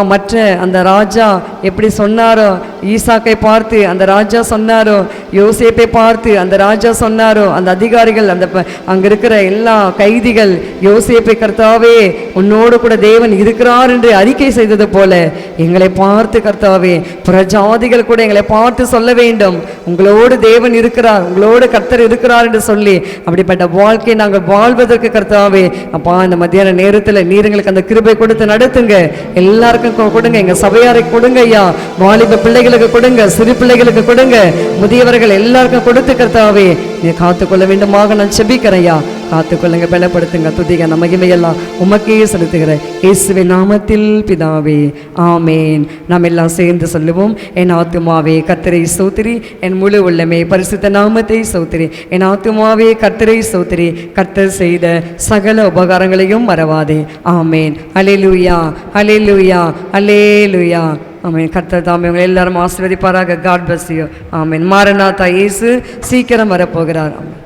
மற்ற அந்த ராஜா எப்படி சொன்னாரோ, ஈசாக்கை பார்த்து அந்த ராஜா சொன்னாரோ, யோசேப்பை பார்த்து அந்த ராஜா சொன்னாரோ, அந்த அதிகாரிகள் அந்த அங்கே இருக்கிற எல்லா கைதிகள் யோசேப்பை கர்த்தாவே உன்னோடு கூட தேவன் இருக்கிறார் என்று அறிக்கை செய்தது போல எங்களை பார்த்து கர்த்தாவே பிரஜாதிகள் கூட எங்களை பார்த்து சொல்ல வேண்டும், உங்களோடு தேவன் இருக்கிறார், உங்களோடு கர்த்தர் இருக்கிறார் என்று சொல்லி அப்படிப்பட்ட வாழ்க்கை நாங்கள் வாழ்வதற்கு கர்த்தாவே அப்பா இந்த மத்தியான நேரத்தில் நீர் எங்களுக்கு அந்த கிருபை கொடுத்து நடத்துங்க. எல்லாருக்கும் கொடுங்க, எங்க சபையாரை கொடுங்க ஐயா, வாலிப பிள்ளைகளுக்கு கொடுங்க, சிறு பிள்ளைகளுக்கு கொடுங்க, முதியவர்கள் எல்லாருக்கும் கொடுத்து கர்த்தாவே நீ காத்துக்கொள்ள வேண்டுமாக நான் செபிக்கிறேன் ஐயா. காத்துக்கொள்ளுங்க, பலப்படுத்துங்க, துதிங்க, நம்ம மகிமையெல்லாம் உமக்கே செலுத்துகிறேன் இயேசுவின் நாமத்தில் பிதாவே, ஆமேன். நாம் எல்லாம் சேர்ந்து சொல்லுவோம். என் ஆத்துமாவே கர்த்தரை ஸ்தோத்திரி, என் முழு உள்ளமே பரிசுத்த நாமத்தை ஸ்தோத்திரி, என் ஆத்துமாவே கர்த்தரை ஸ்தோத்திரி, கர்த்தர் செய்த சகல உபகாரங்களையும் மறவாதே. ஆமேன். அல்லேலூயா, அல்லேலூயா, அல்லேலூயா. ஆமேன். கர்த்தர் தாமே உங்களை எல்லாரும் ஆசீர்வதிப்பாராக. God bless you. ஆமேன். மாரநாதா, இயேசு சீக்கிரம் வரப்போகிறார். ஆமேன்.